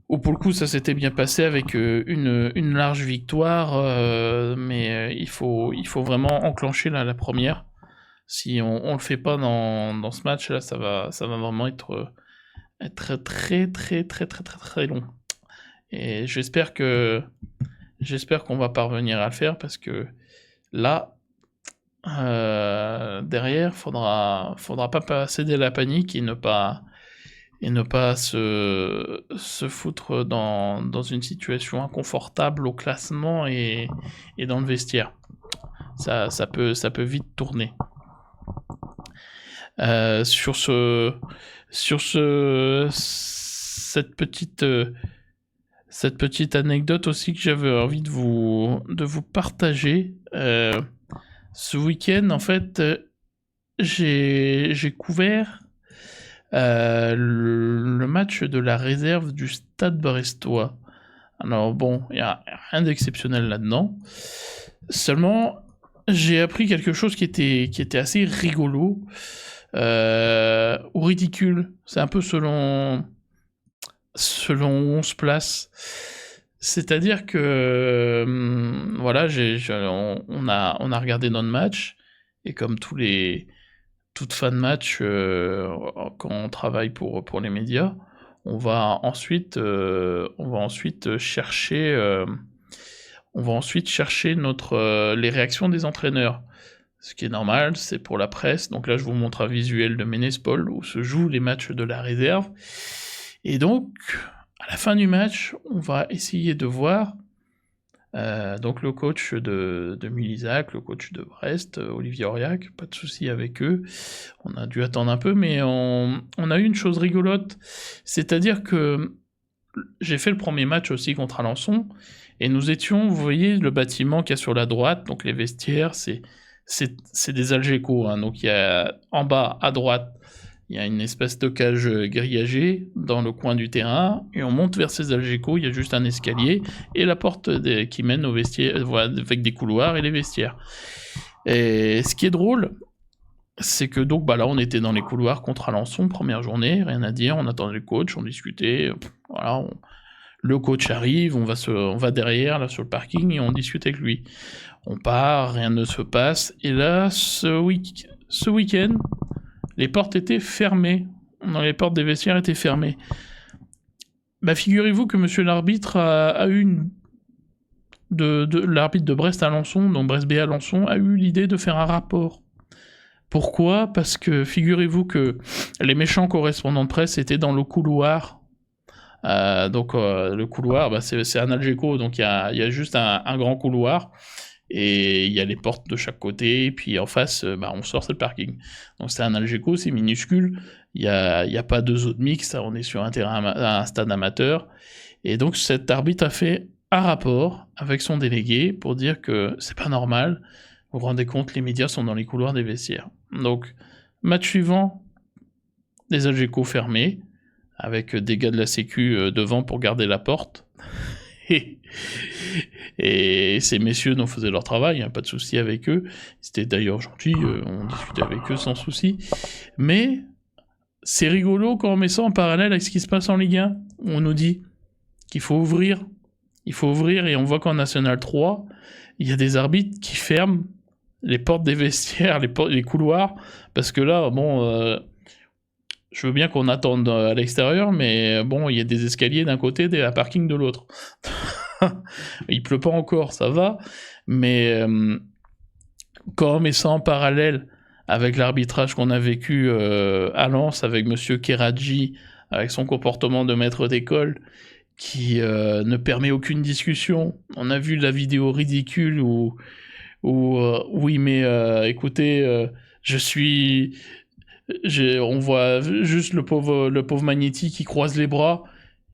pour le coup ça s'était bien passé avec une large victoire, mais il faut vraiment enclencher la première. Si on le fait pas dans ce match là, ça va vraiment être très très très très très très très long. Et j'espère qu'on va parvenir à le faire, parce que là, derrière, faudra pas céder à la panique et ne pas se foutre dans une situation inconfortable au classement et dans le vestiaire. Ça peut vite tourner. Sur cette petite anecdote aussi que j'avais envie de vous partager. Ce week-end, en fait, j'ai couvert le match de la réserve du Stade brestois. Alors bon, il n'y a rien d'exceptionnel là-dedans. Seulement, j'ai appris quelque chose qui était assez rigolo, ou ridicule. C'est un peu selon où on se place. C'est-à-dire que voilà, on a regardé notre match, et comme toute fin de match, quand on travaille pour les médias, on va ensuite chercher les réactions des entraîneurs. Ce qui est normal, c'est pour la presse. Donc là, je vous montre un visuel de Ménespol, où se jouent les matchs de la réserve. Et donc, à la fin du match, on va essayer de voir donc le coach de Mulisac, le coach de Brest, Olivier Auriac, pas de souci avec eux. On a dû attendre un peu, mais on a eu une chose rigolote, c'est-à-dire que j'ai fait le premier match aussi contre Alençon, et nous étions, vous voyez, le bâtiment qu'il y a sur la droite, donc les vestiaires, c'est des Algeco, hein, donc il y a en bas à droite, il y a une espèce de cage grillagée dans le coin du terrain, et on monte vers ces Algeco, il y a juste un escalier, et la porte qui mène au vestiaire, voilà, avec des couloirs et les vestiaires. Et ce qui est drôle, c'est que donc là on était dans les couloirs contre Alençon, première journée, rien à dire, on attendait le coach, on discutait, voilà, Le coach arrive, on va derrière, là, sur le parking, et on discute avec lui. On part, rien ne se passe, et là, ce week-end, les portes étaient fermées. Les portes des vestiaires étaient fermées. Bah, figurez-vous que monsieur l'arbitre a eu l'arbitre de Brest-Alençon, donc Brest-B-Alençon, a eu l'idée de faire un rapport. Pourquoi ? Parce que figurez-vous que les méchants correspondants de presse étaient dans le couloir. Le couloir, bah, c'est un Algeco, donc il y a juste un grand couloir, et il y a les portes de chaque côté, et puis en face, on sort, c'est le parking. Donc c'est un Algeco, c'est minuscule, il y a pas de zone mixte, on est sur un stade amateur, et donc cet arbitre a fait un rapport avec son délégué pour dire que c'est pas normal, vous vous rendez compte, les médias sont dans les couloirs des vestiaires. Donc, match suivant, les Algeco fermés, avec des gars de la sécu devant pour garder la porte. Et ces messieurs n'en faisaient leur travail, pas de souci avec eux. C'était d'ailleurs gentil, on discutait avec eux sans souci. Mais c'est rigolo quand on met ça en parallèle avec ce qui se passe en Ligue 1. On nous dit qu'il faut ouvrir. Il faut ouvrir, et on voit qu'en National 3, il y a des arbitres qui ferment les portes des vestiaires, les couloirs, parce que là, je veux bien qu'on attende à l'extérieur, mais bon, il y a des escaliers d'un côté, des parkings de l'autre. Il pleut pas encore, ça va, mais quand on met ça en parallèle avec l'arbitrage qu'on a vécu à Lens avec monsieur Keradji, avec son comportement de maître d'école, qui ne permet aucune discussion. On a vu la vidéo ridicule où il met écoutez, on voit juste le pauvre Magnetti qui croise les bras,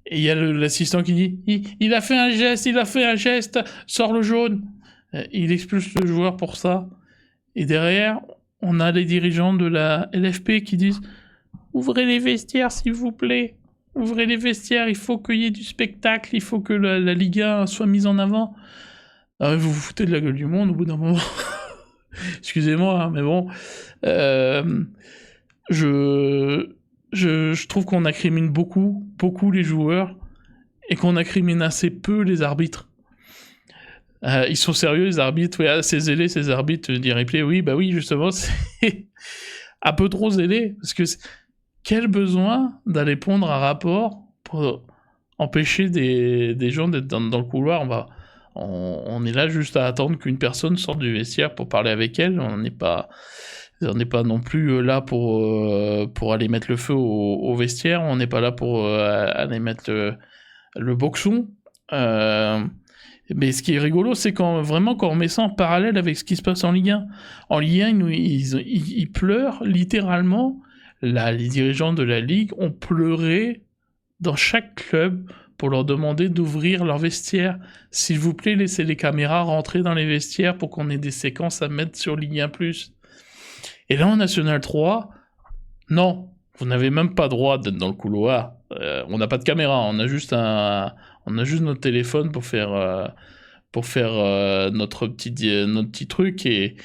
et il y a l'assistant qui dit il a fait un geste, sors le jaune. Il expulse le joueur pour ça. Et derrière, on a les dirigeants de la LFP qui disent ouvrez les vestiaires s'il vous plaît. Ouvrez les vestiaires, il faut qu'il y ait du spectacle, il faut que la Ligue 1 soit mise en avant. Vous vous foutez de la gueule du monde au bout d'un moment. Excusez-moi, mais bon. Je trouve qu'on incrimine beaucoup les joueurs, et qu'on incrimine assez peu les arbitres. Ils sont sérieux, les arbitres, oui, assez zélés, ces arbitres d'e-replay, oui, bah oui, justement, c'est un peu trop zélé, parce que quel besoin d'aller pondre un rapport pour empêcher des gens d'être dans le couloir. On est là juste à attendre qu'une personne sorte du vestiaire pour parler avec elle. On n'est pas non plus là pour aller mettre le feu au vestiaire. On n'est pas là pour aller mettre le boxon. Mais ce qui est rigolo, c'est quand on met ça en parallèle avec ce qui se passe en Ligue 1. En Ligue 1, ils pleurent littéralement. Les dirigeants de la Ligue ont pleuré dans chaque club pour leur demander d'ouvrir leurs vestiaires. S'il vous plaît, laissez les caméras rentrer dans les vestiaires pour qu'on ait des séquences à mettre sur Ligue 1+. Et là, en National 3, non, vous n'avez même pas droit d'être dans le couloir. On n'a pas de caméra, on a juste notre téléphone pour faire notre petit truc, et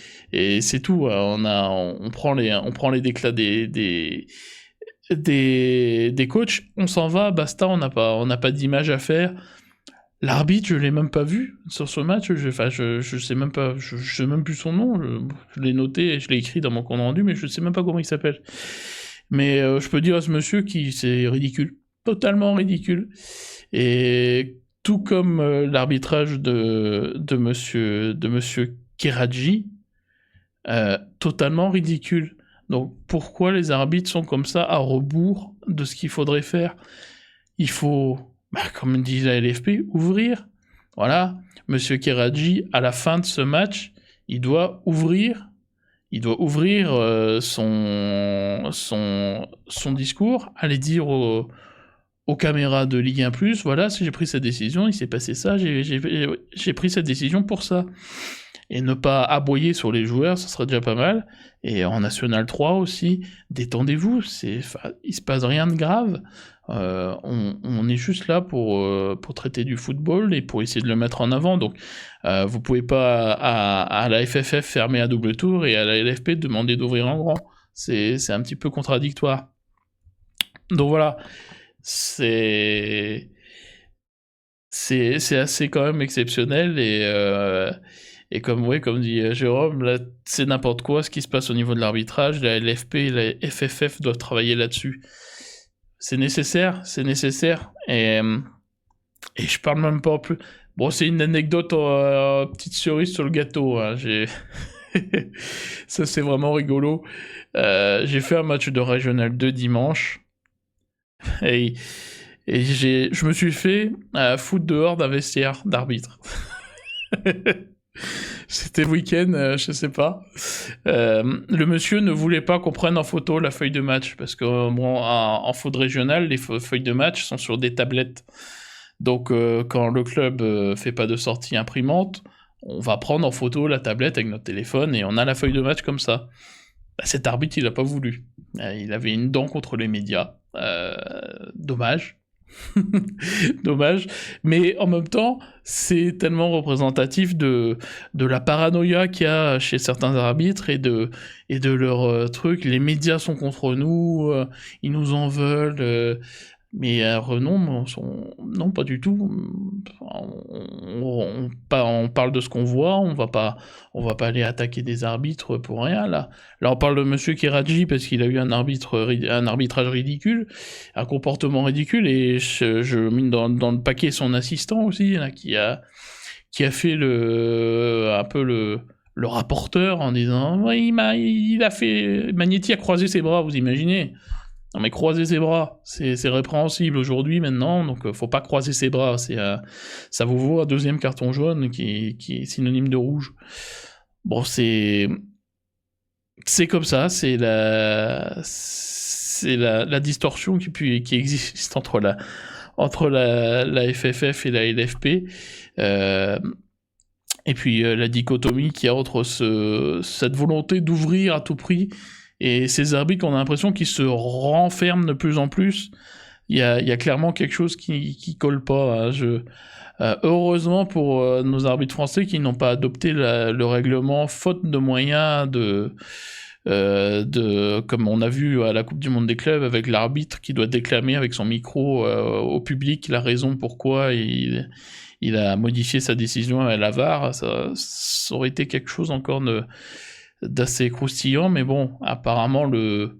c'est tout. On prend les déclats des coachs, on s'en va, basta, on n'a pas d'image à faire. L'arbitre, je l'ai même pas vu sur ce match, je sais même pas, je sais même plus son nom, je l'ai noté, je l'ai écrit dans mon compte rendu, mais je sais même pas comment il s'appelle. Mais je peux dire à ce monsieur c'est ridicule, totalement ridicule. Et tout comme l'arbitrage de monsieur Keradji, totalement ridicule. Donc pourquoi les arbitres sont comme ça, à rebours de ce qu'il faudrait faire ? Il faut, comme dit la LFP, ouvrir. Voilà, monsieur Keradji, à la fin de ce match, il doit ouvrir son discours, aller dire aux caméras de Ligue 1+, voilà, si j'ai pris cette décision, il s'est passé ça, j'ai pris cette décision pour ça. Et ne pas aboyer sur les joueurs, ça serait déjà pas mal. Et en National 3 aussi, détendez-vous, il se passe rien de grave. On est juste là pour traiter du football et pour essayer de le mettre en avant. Donc vous pouvez pas à la FFF fermer à double tour et à la LFP demander d'ouvrir en grand. C'est un petit peu contradictoire. Donc voilà, c'est c'est assez quand même exceptionnel et comme ouais, comme dit, Jérôme, là, c'est n'importe quoi ce qui se passe au niveau de l'arbitrage. La LFP et la FFF doivent travailler là-dessus. C'est nécessaire et je parle même pas plus bon, c'est une anecdote, petite cerise sur le gâteau, hein, j'ai ça, c'est vraiment rigolo. J'ai fait un match de Régional 2 dimanche et je me suis fait, foutre dehors d'un vestiaire d'arbitre. C'était le week-end, je sais pas. Le monsieur ne voulait pas qu'on prenne en photo la feuille de match parce que, bon, en foot régional, les feuilles de match sont sur des tablettes. Donc, quand le club fait pas de sortie imprimante, on va prendre en photo la tablette avec notre téléphone et on a la feuille de match comme ça. Bah, cet arbitre, il a pas voulu. Il avait une dent contre les médias. Dommage. Dommage. Mais en même temps, c'est tellement représentatif de la paranoïa qu'il y a chez certains arbitres et de leur truc. Les médias sont contre nous, ils nous en veulent. Mais non, non, pas du tout. On parle de ce qu'on voit, on va pas aller attaquer des arbitres pour rien, là. Là, on parle de monsieur Kiraji parce qu'il a eu un arbitrage ridicule, un comportement ridicule, et je mine dans le paquet son assistant aussi, là, qui a fait un peu le rapporteur en disant ouais, il a fait Magnetti a croisé ses bras, vous imaginez? Non mais croiser ses bras, c'est répréhensible aujourd'hui maintenant, donc faut pas croiser ses bras, ça vous vaut un deuxième carton jaune qui est synonyme de rouge. Bon, c'est comme ça, c'est la distorsion qui existe entre la FFF et la LFP. Et puis la dichotomie qu'il y a entre cette volonté d'ouvrir à tout prix et ces arbitres, on a l'impression qu'ils se renferment de plus en plus. Il y a clairement quelque chose qui colle pas. Heureusement pour nos arbitres français qui n'ont pas adopté le règlement faute de moyens comme on a vu à la Coupe du Monde des clubs avec l'arbitre qui doit déclamer avec son micro au public la raison pourquoi il a modifié sa décision à la VAR. Ça aurait été quelque chose encore d'assez croustillant, mais bon, apparemment le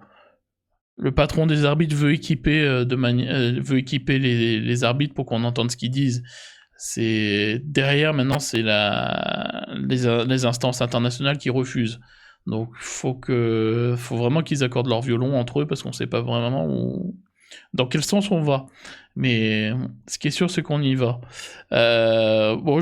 patron des arbitres veut équiper les arbitres pour qu'on entende ce qu'ils disent. Derrière maintenant, c'est les instances internationales qui refusent. Donc faut vraiment qu'ils accordent leur violon entre eux parce qu'on sait pas vraiment dans quel sens on va. Mais ce qui est sûr, c'est qu'on y va. Bon,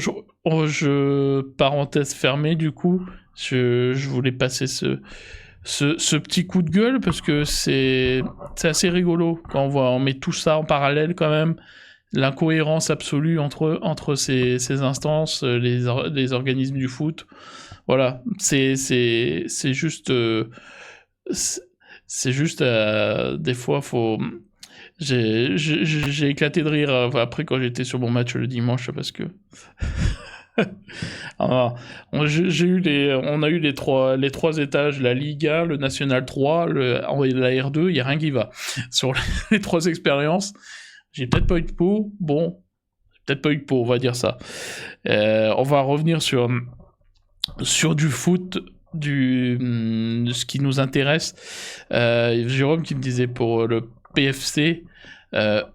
parenthèse fermée du coup, je voulais passer ce petit coup de gueule parce que c'est assez rigolo quand on met tout ça en parallèle quand même. L'incohérence absolue entre ces instances, les organismes du foot. Voilà, c'est juste des fois faut j'ai éclaté de rire après quand j'étais sur mon match le dimanche parce que alors, on a eu les trois étages, la Ligue 1, le National 3, la R2, il y a rien qui va. Sur les trois expériences, j'ai peut-être pas eu de peau, bon, peut-être pas eu de peau, on va dire ça. On va revenir sur du foot, ce qui nous intéresse. Jérôme qui me disait pour le PFC,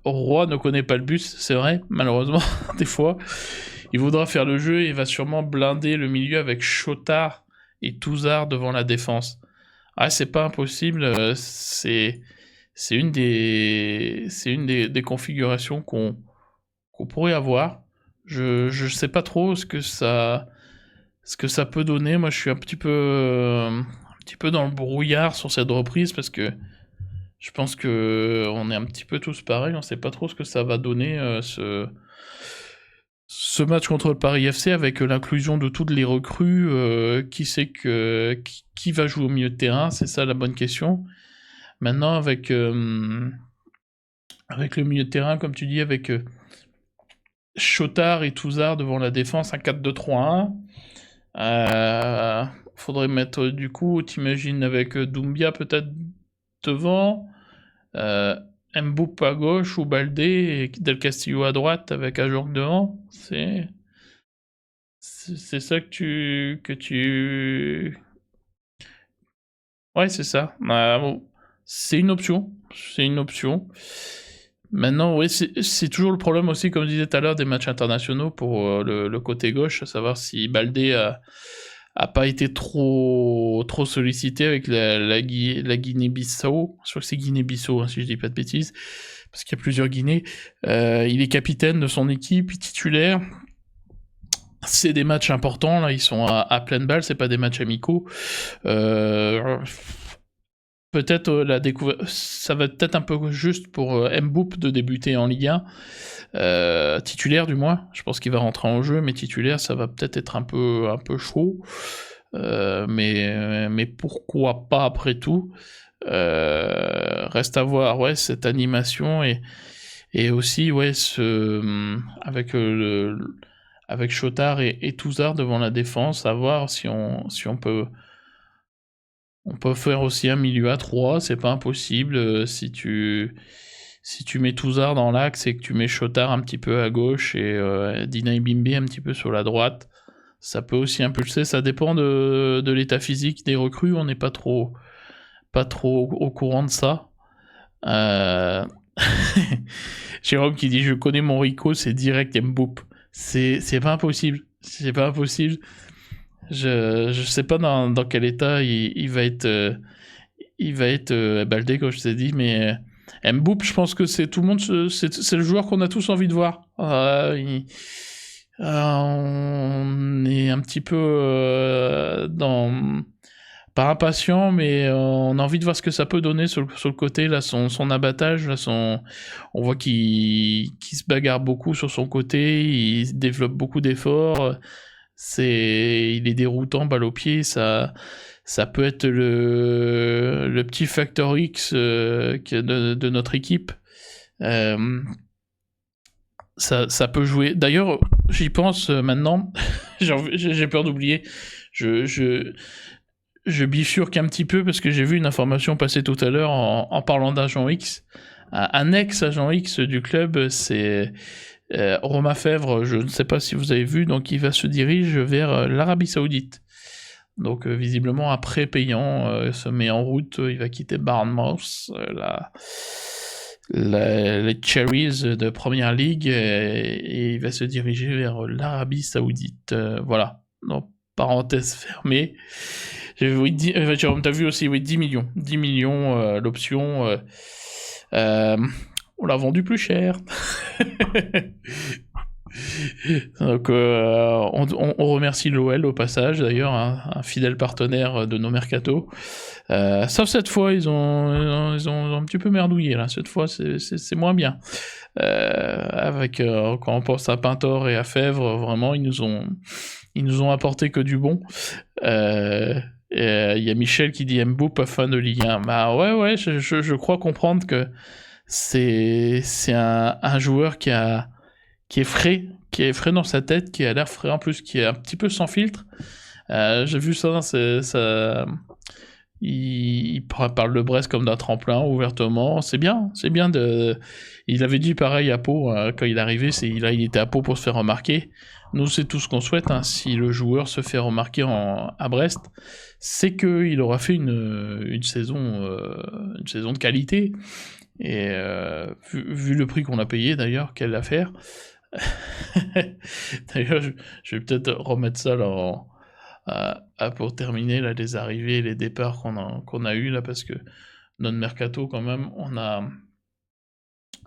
Roy ne connaît pas le bus, c'est vrai, malheureusement, des fois. Il voudra faire le jeu et il va sûrement blinder le milieu avec Chotard et Touzard devant la défense. Ah, c'est pas impossible, c'est une des configurations qu'on pourrait avoir. Je sais pas trop ce que ça peut donner. Moi, je suis un petit peu dans le brouillard sur cette reprise parce que je pense que on est un petit peu tous pareils. On sait pas trop ce que ça va donner ce match contre le Paris FC avec l'inclusion de toutes les recrues. Qui va jouer au milieu de terrain, c'est ça la bonne question. Maintenant, avec le milieu de terrain, comme tu dis, avec Chotard et Touzard devant la défense, un 4-2-3-1. Faudrait mettre du coup, t'imagines avec Doumbia peut-être devant, Mboup à gauche ou Baldé et Del Castillo à droite avec Ajorc devant. C'est ça que tu. Ouais, c'est ça. Bah, bon, c'est une option. C'est une option. Maintenant, oui, c'est toujours le problème aussi, comme je disais tout à l'heure, des matchs internationaux pour le côté gauche, à savoir si Baldé a pas été trop sollicité avec la Guinée-Bissau. Je crois que c'est Guinée-Bissau, hein, si je dis pas de bêtises, parce qu'il y a plusieurs Guinées. Il est capitaine de son équipe, il est titulaire. C'est des matchs importants, là, ils sont à pleine balle, c'est pas des matchs amicaux. Peut-être la découverte, ça va peut-être un peu juste pour Mboup de débuter en Ligue 1, titulaire du moins. Je pense qu'il va rentrer en jeu, mais titulaire, ça va peut-être être un peu chaud. Mais pourquoi pas après tout. Reste à voir, ouais, cette animation et aussi, ouais, avec Chotard et Touzard devant la défense, à voir si on peut faire aussi un milieu à 3, c'est pas impossible. Si tu mets Touzard dans l'axe et que tu mets Chotard un petit peu à gauche et Dinaï Bimbe un petit peu sur la droite, ça peut aussi impulser. Ça dépend de l'état physique des recrues, on n'est pas trop au courant de ça. Jérôme qui dit je connais mon Rico, c'est direct Mboup. C'est pas impossible. C'est pas impossible. Je sais pas dans quel état il va être. Il va être Baldé, comme je t'ai dit, mais Mboup, je pense que c'est tout le monde. C'est le joueur qu'on a tous envie de voir. On est un petit peu pas impatient, mais on a envie de voir ce que ça peut donner sur le côté, là, son abattage, là, on voit qu'il se bagarre beaucoup sur son côté, il développe beaucoup d'efforts, il est déroutant, balle au pied, ça peut être le petit facteur X de notre équipe. Ça peut jouer. D'ailleurs, j'y pense maintenant, j'ai peur d'oublier, je bifurque un petit peu parce que j'ai vu une information passer tout à l'heure en parlant d'agent X. Un ex-agent X du club, c'est Romain Fèvre, je ne sais pas si vous avez vu, donc il va se diriger vers l'Arabie Saoudite. Donc visiblement après payant, se met en route, il va quitter Bournemouth, les Cherries de Première Ligue, et il va se diriger vers l'Arabie Saoudite. Voilà, donc parenthèse fermée. Jérôme, t'as vu aussi, oui, 10 millions. 10 millions, l'option. On l'a vendu plus cher. Donc, on remercie l'OL au passage, d'ailleurs, un fidèle partenaire de nos mercatos. Sauf cette fois, ils ont un petit peu merdouillé, là. Cette fois, c'est moins bien. Quand on pense à Pintor et à Fèvre, vraiment, ils nous ont apporté que du bon. Il y a Michel qui dit Mboup pas fan de Ligue 1. Bah ouais, je crois comprendre que c'est un joueur qui est frais dans sa tête, qui a l'air frais en plus, qui est un petit peu sans filtre. J'ai vu ça, il parle de Brest comme d'un tremplin ouvertement. C'est bien il avait dit pareil à Pau quand il est arrivé, il était à Pau pour se faire remarquer. Nous, c'est tout ce qu'on souhaite, hein. Si le joueur se fait remarquer à Brest, c'est qu'il aura fait une saison de qualité. Et vu le prix qu'on a payé d'ailleurs, quelle affaire. D'ailleurs, je vais peut-être remettre ça là pour terminer là, les arrivées et les départs qu'on a eu là, parce que notre mercato quand même,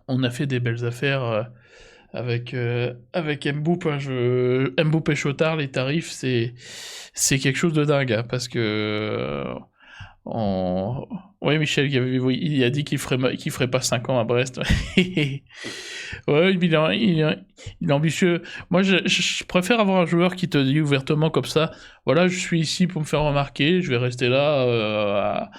on a fait des belles affaires avec Mboup, hein. Mboup et Chotard, les tarifs, c'est quelque chose de dingue, hein, parce que ouais, Michel, il a dit qu'il ferait pas 5 ans à Brest. Ouais, il est ambitieux. Moi, je préfère avoir un joueur qui te dit ouvertement comme ça, voilà, je suis ici pour me faire remarquer, je vais rester là à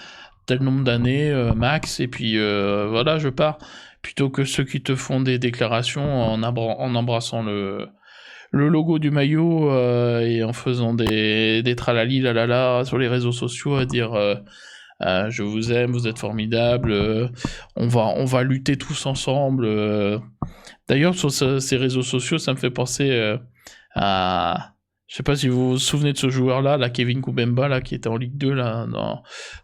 tel nombre d'années max, et puis voilà, je pars, plutôt que ceux qui te font des déclarations en embrassant le logo du maillot et en faisant des tralali la sur les réseaux sociaux à dire Je vous aime, vous êtes formidables, on va lutter tous ensemble. D'ailleurs, sur ces réseaux sociaux, ça me fait penser à... Je sais pas si vous vous souvenez de ce joueur-là, là, Kevin Koubemba, là, qui était en Ligue 2, là,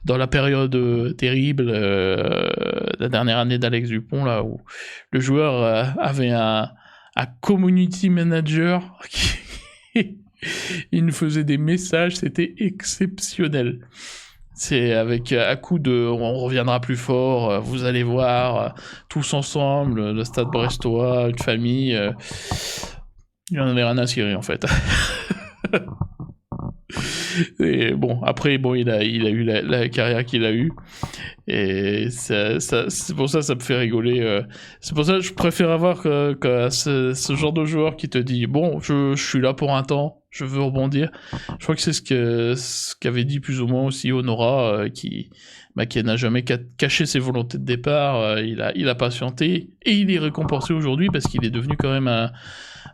dans la période terrible, la dernière année d'Alex Dupont, là, où le joueur avait un community manager qui il nous faisait des messages, c'était exceptionnel. C'est avec à coup de on reviendra plus fort, vous allez voir, tous ensemble, le stade brestois, une famille, il en avait rien à cirer en fait. Et bon, après, bon, il a eu la carrière qu'il a eue, et c'est pour ça me fait rigoler. C'est pour ça que je préfère avoir que ce genre de joueur qui te dit bon, je suis là pour un temps, je veux rebondir. Je crois que c'est ce qu'avait dit plus ou moins aussi Honora, qui n'a jamais caché ses volontés de départ. Il a patienté et il est récompensé aujourd'hui parce qu'il est devenu quand même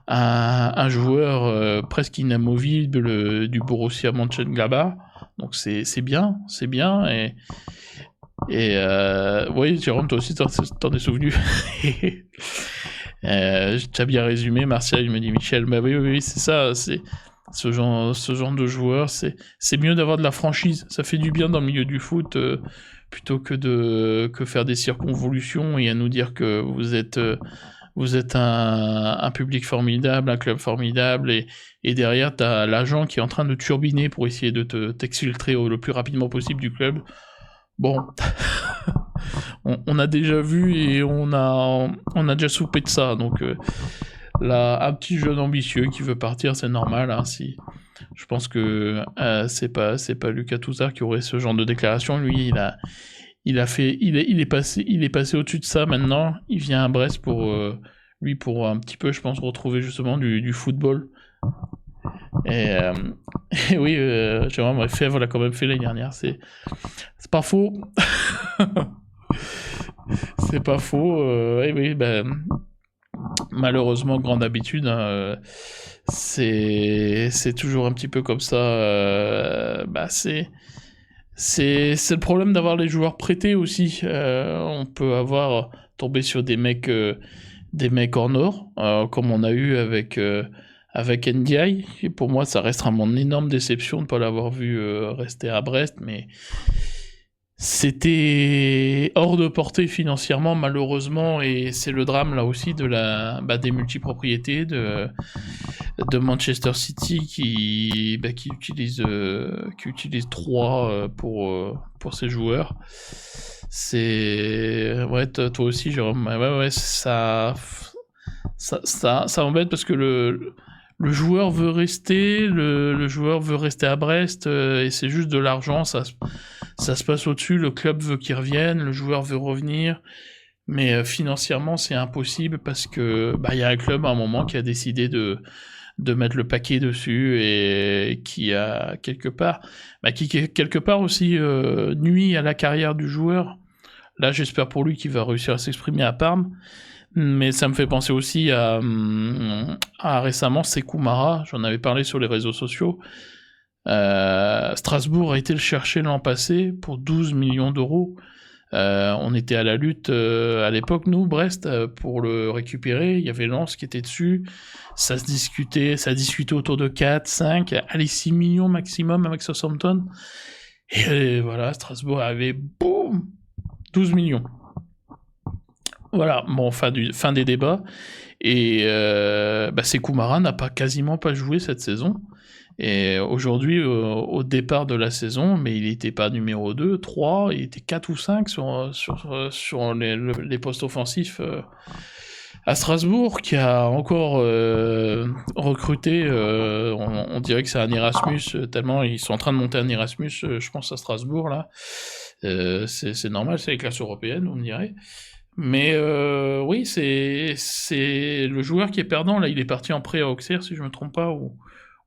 un joueur presque inamovible du Borussia Mönchengladbach. Donc c'est bien, et oui, Jérôme, toi aussi t'en es souvenu. T'as bien résumé, Martial, il me dit Michel. Bah oui, c'est ça, c'est ce genre de joueur, c'est mieux d'avoir de la franchise. Ça fait du bien dans le milieu du foot, plutôt que faire des circonvolutions et à nous dire que vous êtes un public formidable, un club formidable, et derrière, t'as l'agent qui est en train de turbiner pour essayer de t'exfiltrer le plus rapidement possible du club. Bon, on a déjà vu et on a déjà soupé de ça, donc là, un petit jeune ambitieux qui veut partir, c'est normal, hein, si... Je pense que c'est pas Lucas Touzard qui aurait ce genre de déclaration. Lui, il est passé au-dessus de ça maintenant. Il vient à Brest pour un petit peu, je pense, retrouver justement du football. Et, et oui, Jérôme Fèvre l'a quand même fait l'année dernière. C'est pas faux. C'est pas faux. Oui, ben, malheureusement, grande habitude. Hein, c'est toujours un petit peu comme ça. C'est le problème d'avoir les joueurs prêtés aussi. On peut tomber sur des mecs en or, comme on a eu avec NDI. Et pour moi, ça restera mon énorme déception de ne pas l'avoir vu rester à Brest, mais c'était hors de portée financièrement, malheureusement, et c'est le drame là aussi des multipropriétés de Manchester City qui utilise trois pour ses joueurs. C'est toi aussi, Jérôme. Ouais, ça embête parce que le joueur veut rester, le joueur veut rester à Brest, et c'est juste de l'argent, ça se passe au-dessus, le club veut qu'il revienne, le joueur veut revenir, mais financièrement c'est impossible parce que y a un club à un moment qui a décidé de mettre le paquet dessus et qui a quelque part aussi nuit à la carrière du joueur. Là, j'espère pour lui qu'il va réussir à s'exprimer à Parme. Mais ça me fait penser aussi à récemment Sékou Mara, j'en avais parlé sur les réseaux sociaux. Strasbourg a été le chercher l'an passé pour 12 millions d'euros. On était à la lutte à l'époque, nous, Brest, pour le récupérer. Il y avait Lens qui était dessus. Ça discutait autour de 4, 5, allez, 6 millions maximum avec Southampton. Et voilà, Strasbourg avait, boum, 12 millions. Voilà, bon, fin des débats. Et Sékou Mara n'a quasiment pas joué cette saison. Et aujourd'hui, au départ de la saison, mais il n'était pas numéro 2, 3, il était 4 ou 5 sur les postes offensifs à Strasbourg, qui a encore recruté, on dirait que c'est un Erasmus, tellement ils sont en train de monter un Erasmus, je pense à Strasbourg, là. C'est normal, c'est les classes européennes, on dirait. Mais oui, c'est le joueur qui est perdant, là, il est parti en prêt à Auxerre, si je me trompe pas,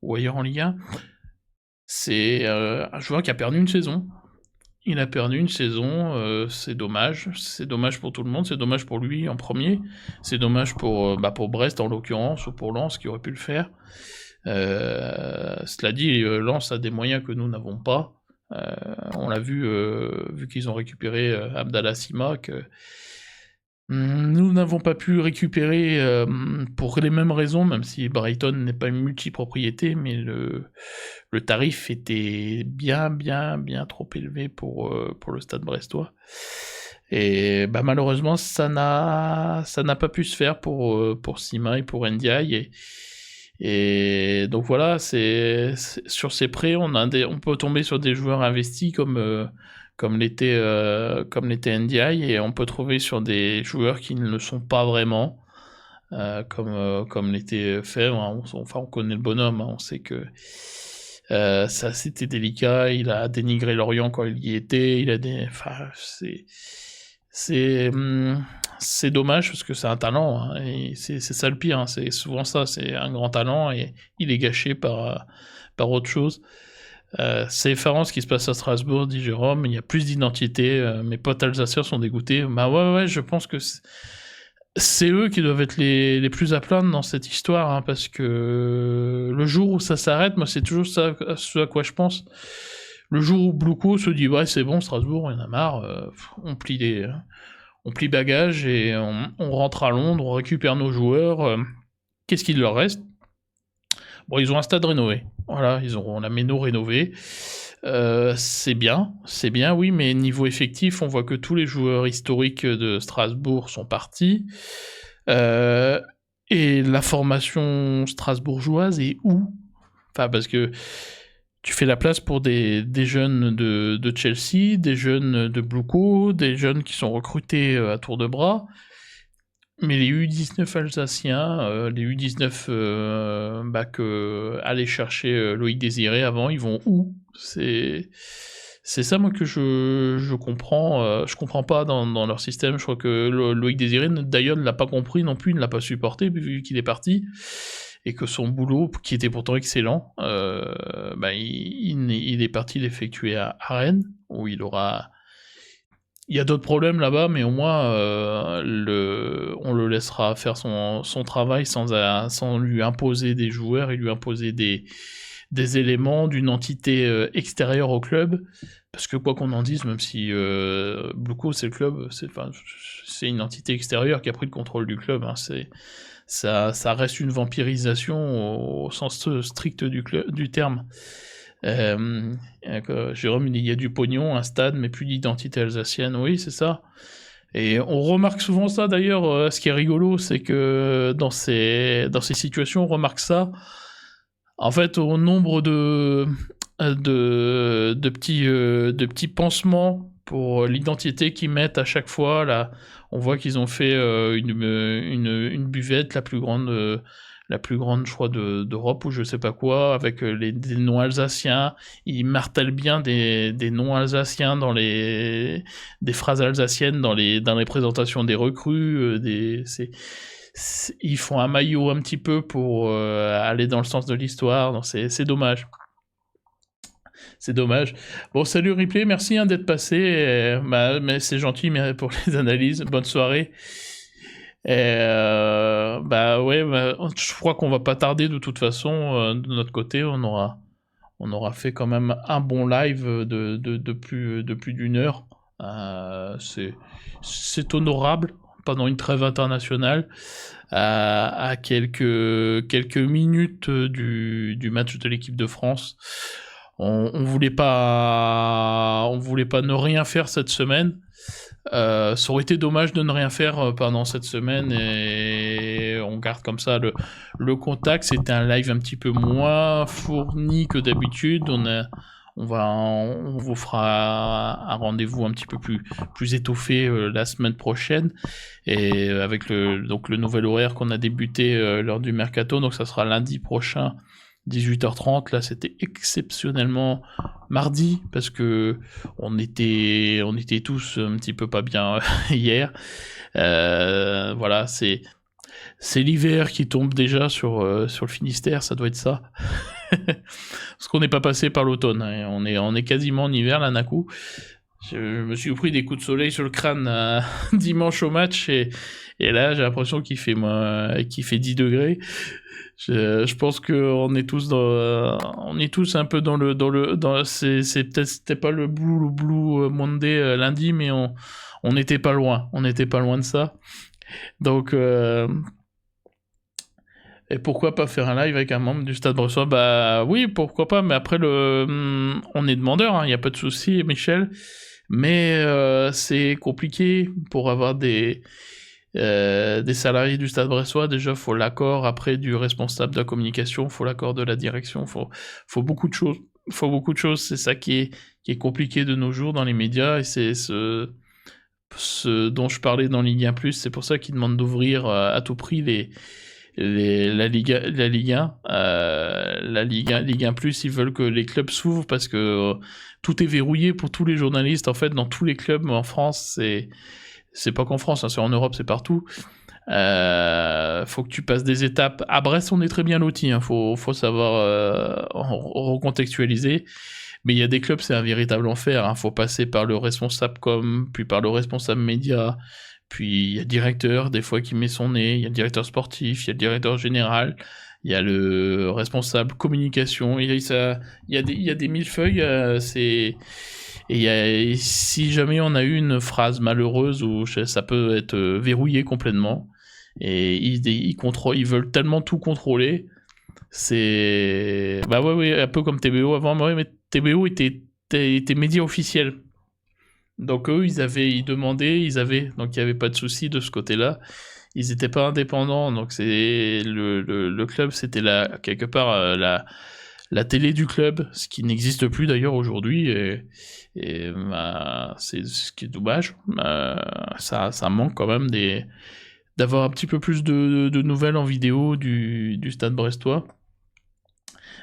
ou ailleurs en Ligue 1. C'est un joueur qui a perdu une saison. Il a perdu une saison, c'est dommage. C'est dommage pour tout le monde, c'est dommage pour lui en premier. C'est dommage pour Brest en l'occurrence, ou pour Lens qui aurait pu le faire. Cela dit, Lens a des moyens que nous n'avons pas. On l'a vu qu'ils ont récupéré, Abdallah Sima que nous n'avons pas pu récupérer, pour les mêmes raisons, même si Brighton n'est pas une multipropriété, mais le tarif était bien, bien, bien trop élevé pour le Stade brestois et bah, malheureusement ça n'a pas pu se faire pour Sima et pour Ndiaye et donc voilà, c'est sur ces prêts, on peut tomber sur des joueurs investis comme l'était Ndiaye et on peut trouver sur des joueurs qui ne le sont pas vraiment, comme l'était Febvre, hein. On connaît le bonhomme, hein, on sait que ça c'était délicat, il a dénigré Lorient quand il y était, enfin c'est dommage parce que c'est un talent, hein, et c'est ça le pire, hein, c'est souvent ça, c'est un grand talent et il est gâché par autre chose. C'est effarant ce qui se passe à Strasbourg, dit Jérôme, il y a plus d'identité, mes potes alsaciens sont dégoûtés. Bah ouais, je pense que c'est eux qui doivent être les plus à plaindre dans cette histoire, hein, parce que le jour où ça s'arrête, moi c'est toujours ça, ce à quoi je pense. Le jour où Bluco se dit ouais c'est bon Strasbourg, il y en a marre, on plie bagages et on rentre à Londres, on récupère nos joueurs, qu'est-ce qu'il leur reste? Bon, ils ont un stade rénové. Voilà, ils auront la Méno rénovée. C'est bien, oui, mais niveau effectif, on voit que tous les joueurs historiques de Strasbourg sont partis. Et la formation strasbourgeoise est où? Enfin, parce que tu fais la place pour des jeunes de Chelsea, des jeunes de Bluco, des jeunes qui sont recrutés à tour de bras. Mais les U19 alsaciens, les U19 que allait chercher Loïc Désiré avant, ils vont où? C'est ça moi que je comprends pas dans leur système. Je crois que Loïc Désiré d'ailleurs ne l'a pas compris non plus, il ne l'a pas supporté vu qu'il est parti et que son boulot, qui était pourtant excellent, il est parti l'effectuer à Rennes où il y a d'autres problèmes là-bas, mais au moins on le laissera faire son travail sans lui imposer des joueurs et lui imposer des éléments d'une entité extérieure au club. Parce que quoi qu'on en dise, même si Bluco c'est le club, c'est une entité extérieure qui a pris le contrôle du club. Hein, ça reste une vampirisation au sens strict du terme. Jérôme, il y a du pognon, un stade, mais plus d'identité alsacienne. Oui, c'est ça. Et on remarque souvent ça d'ailleurs. Ce qui est rigolo, c'est que dans ces situations, on remarque ça. En fait, au nombre de petits pansements pour l'identité qu'ils mettent à chaque fois. Là, on voit qu'ils ont fait une buvette, la plus grande, je crois, d'Europe ou je sais pas quoi, avec des noms alsaciens. Ils martèlent bien des noms alsaciens des phrases alsaciennes dans les présentations des recrues. Ils font un maillot un petit peu pour aller dans le sens de l'histoire. Donc c'est dommage. C'est dommage. Bon, salut Ripley, merci d'être passé. Mais c'est gentil pour les analyses. Bonne soirée. Je crois qu'on va pas tarder de toute façon. De notre côté, on aura fait quand même un bon live de plus d'une heure. C'est honorable pendant une trêve internationale. À quelques minutes du match de l'équipe de France. On voulait pas ne rien faire cette semaine. Ça aurait été dommage de ne rien faire pendant cette semaine et on garde comme ça le contact. C'était un live un petit peu moins fourni que d'habitude. On vous fera un rendez-vous un petit peu plus étoffé la semaine prochaine et avec le nouvel horaire qu'on a débuté lors du mercato. Donc ça sera lundi prochain 18h30, là c'était exceptionnellement mardi parce que on était tous un petit peu pas bien hier. Voilà, c'est l'hiver qui tombe déjà sur le Finistère, ça doit être ça. Parce qu'on n'est pas passé par l'automne, hein. On est quasiment en hiver là d'un coup. Je me suis pris des coups de soleil sur le crâne dimanche au match et là j'ai l'impression qu'il fait 10 degrés. Je pense qu'on est tous on est tous un peu c'était pas le Blue Monday lundi, mais on n'était pas loin. On n'était pas loin de ça. Donc, et pourquoi pas faire un live avec un membre du Stade Brestois? Bah oui, pourquoi pas, mais après, on est demandeur, hein, y a pas de souci, Michel. Mais c'est compliqué pour avoir des salariés du Stade Brestois. Déjà, faut l'accord après du responsable de la communication, faut l'accord de la direction, faut beaucoup de choses. Faut beaucoup de choses, c'est ça qui est compliqué de nos jours dans les médias, et c'est ce dont je parlais dans Ligue 1+, c'est pour ça qu'ils demandent d'ouvrir à tout prix la Ligue 1, Ligue 1+, ils veulent que les clubs s'ouvrent parce que tout est verrouillé pour tous les journalistes, en fait, dans tous les clubs en France, c'est pas qu'en France, hein, c'est en Europe, c'est partout. Faut que tu passes des étapes. À Brest, on est très bien lotis, hein, faut savoir recontextualiser. Mais il y a des clubs, c'est un véritable enfer, hein. Faut passer par le responsable com, puis par le responsable média, puis il y a le directeur, des fois, qui met son nez, il y a le directeur sportif, il y a le directeur général, il y a le responsable communication, il y a des millefeuilles, et si jamais on a eu une phrase malheureuse, où ça peut être verrouillé complètement, et ils veulent tellement tout contrôler, c'est... Bah ouais, un peu comme TBO avant, mais TBO était média officiel. Donc eux, ils demandaient, donc il n'y avait pas de souci de ce côté-là. Ils n'étaient pas indépendants, donc c'est le club, c'était quelque part la télé du club, ce qui n'existe plus d'ailleurs aujourd'hui, et bah, c'est ce qui est dommage. Ça manque quand même d'avoir un petit peu plus de nouvelles en vidéo du Stade Brestois.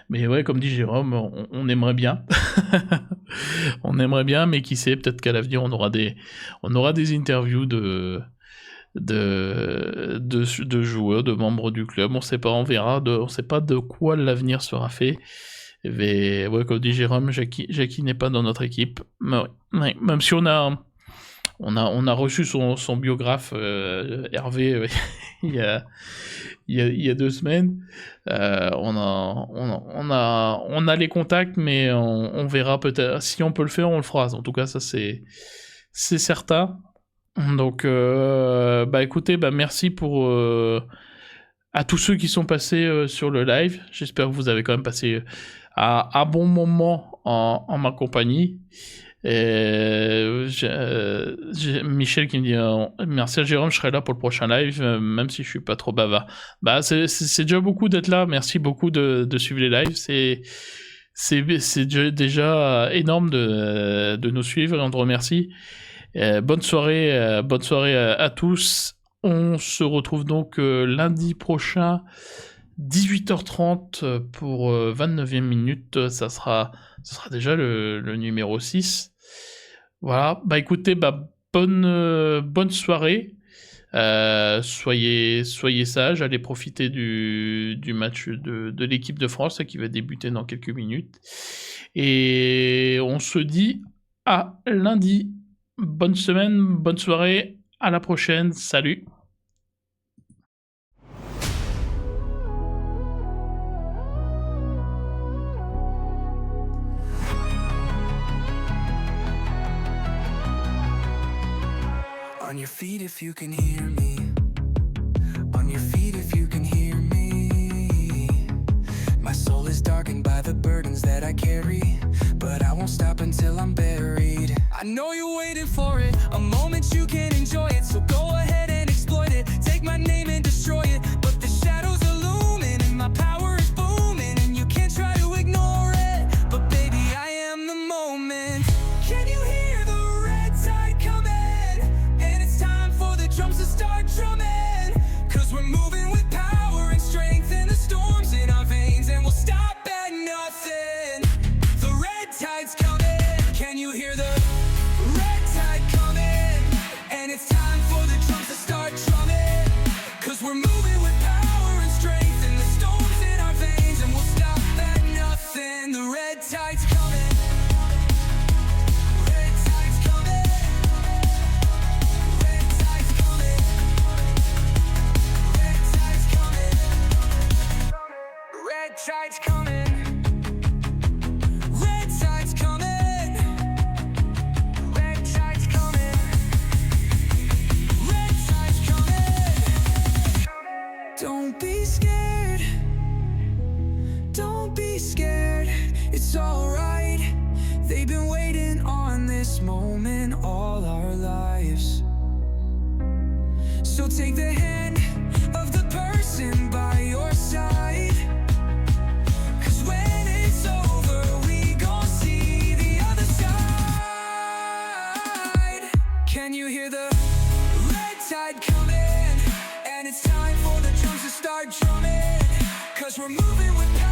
Mais ouais, comme dit Jérôme, on aimerait bien. On aimerait bien, mais qui sait, peut-être qu'à l'avenir, on aura des interviews de joueurs, de membres du club. On sait pas, on verra. On sait pas de quoi l'avenir sera fait. Mais ouais, comme dit Jérôme, Jackie n'est pas dans notre équipe. Mais ouais, même si on a reçu son biographe Hervé il y a 2 semaines. On a les contacts, mais on verra peut-être si on peut le faire, on le fera. En tout cas, ça c'est certain. Donc bah écoutez, bah merci pour à tous ceux qui sont passés sur le live. J'espère que vous avez quand même passé un bon moment en ma compagnie. Michel qui me dit merci à Jérôme, je serai là pour le prochain live, même si je suis pas trop bavard. Bah c'est déjà beaucoup d'être là. Merci beaucoup de suivre les lives. C'est déjà énorme de nous suivre, et on te remercie. Bonne soirée à tous. On se retrouve donc lundi prochain 18h30 pour 29e minute. Ça sera déjà le numéro 6. Voilà, bah écoutez, bah bonne soirée. Soyez sages, allez profiter du match de l'équipe de France qui va débuter dans quelques minutes. Et on se dit à lundi. Bonne semaine, bonne soirée, à la prochaine, salut. On your feet if you can hear me. On your feet if you can hear me. My soul is darkened by the burdens that I carry, but I won't stop until I'm buried. I know you're waiting for it, a moment you can enjoy it. So go ahead and exploit it. Take my name and destroy it. But the shadows are looming and my power is booming, and you can't try to ignore it. But baby, I am the moment. Can you hear the red tide coming? And it's time for the drums to start drumming. 'Cause we're moving with power and strength, and the storms in our veins, and we'll stop at nothing. The red tide's coming. Can you hear the red tide coming? And it's time for the drums to start Don't be scared, don't be scared, it's alright. They've been waiting on this moment all our lives. So take the hand of the person by your side, 'cause when it's over, we gon' see the other side. Can you hear the red tide coming? And it's time for the drums to start drumming, 'cause we're moving with passion.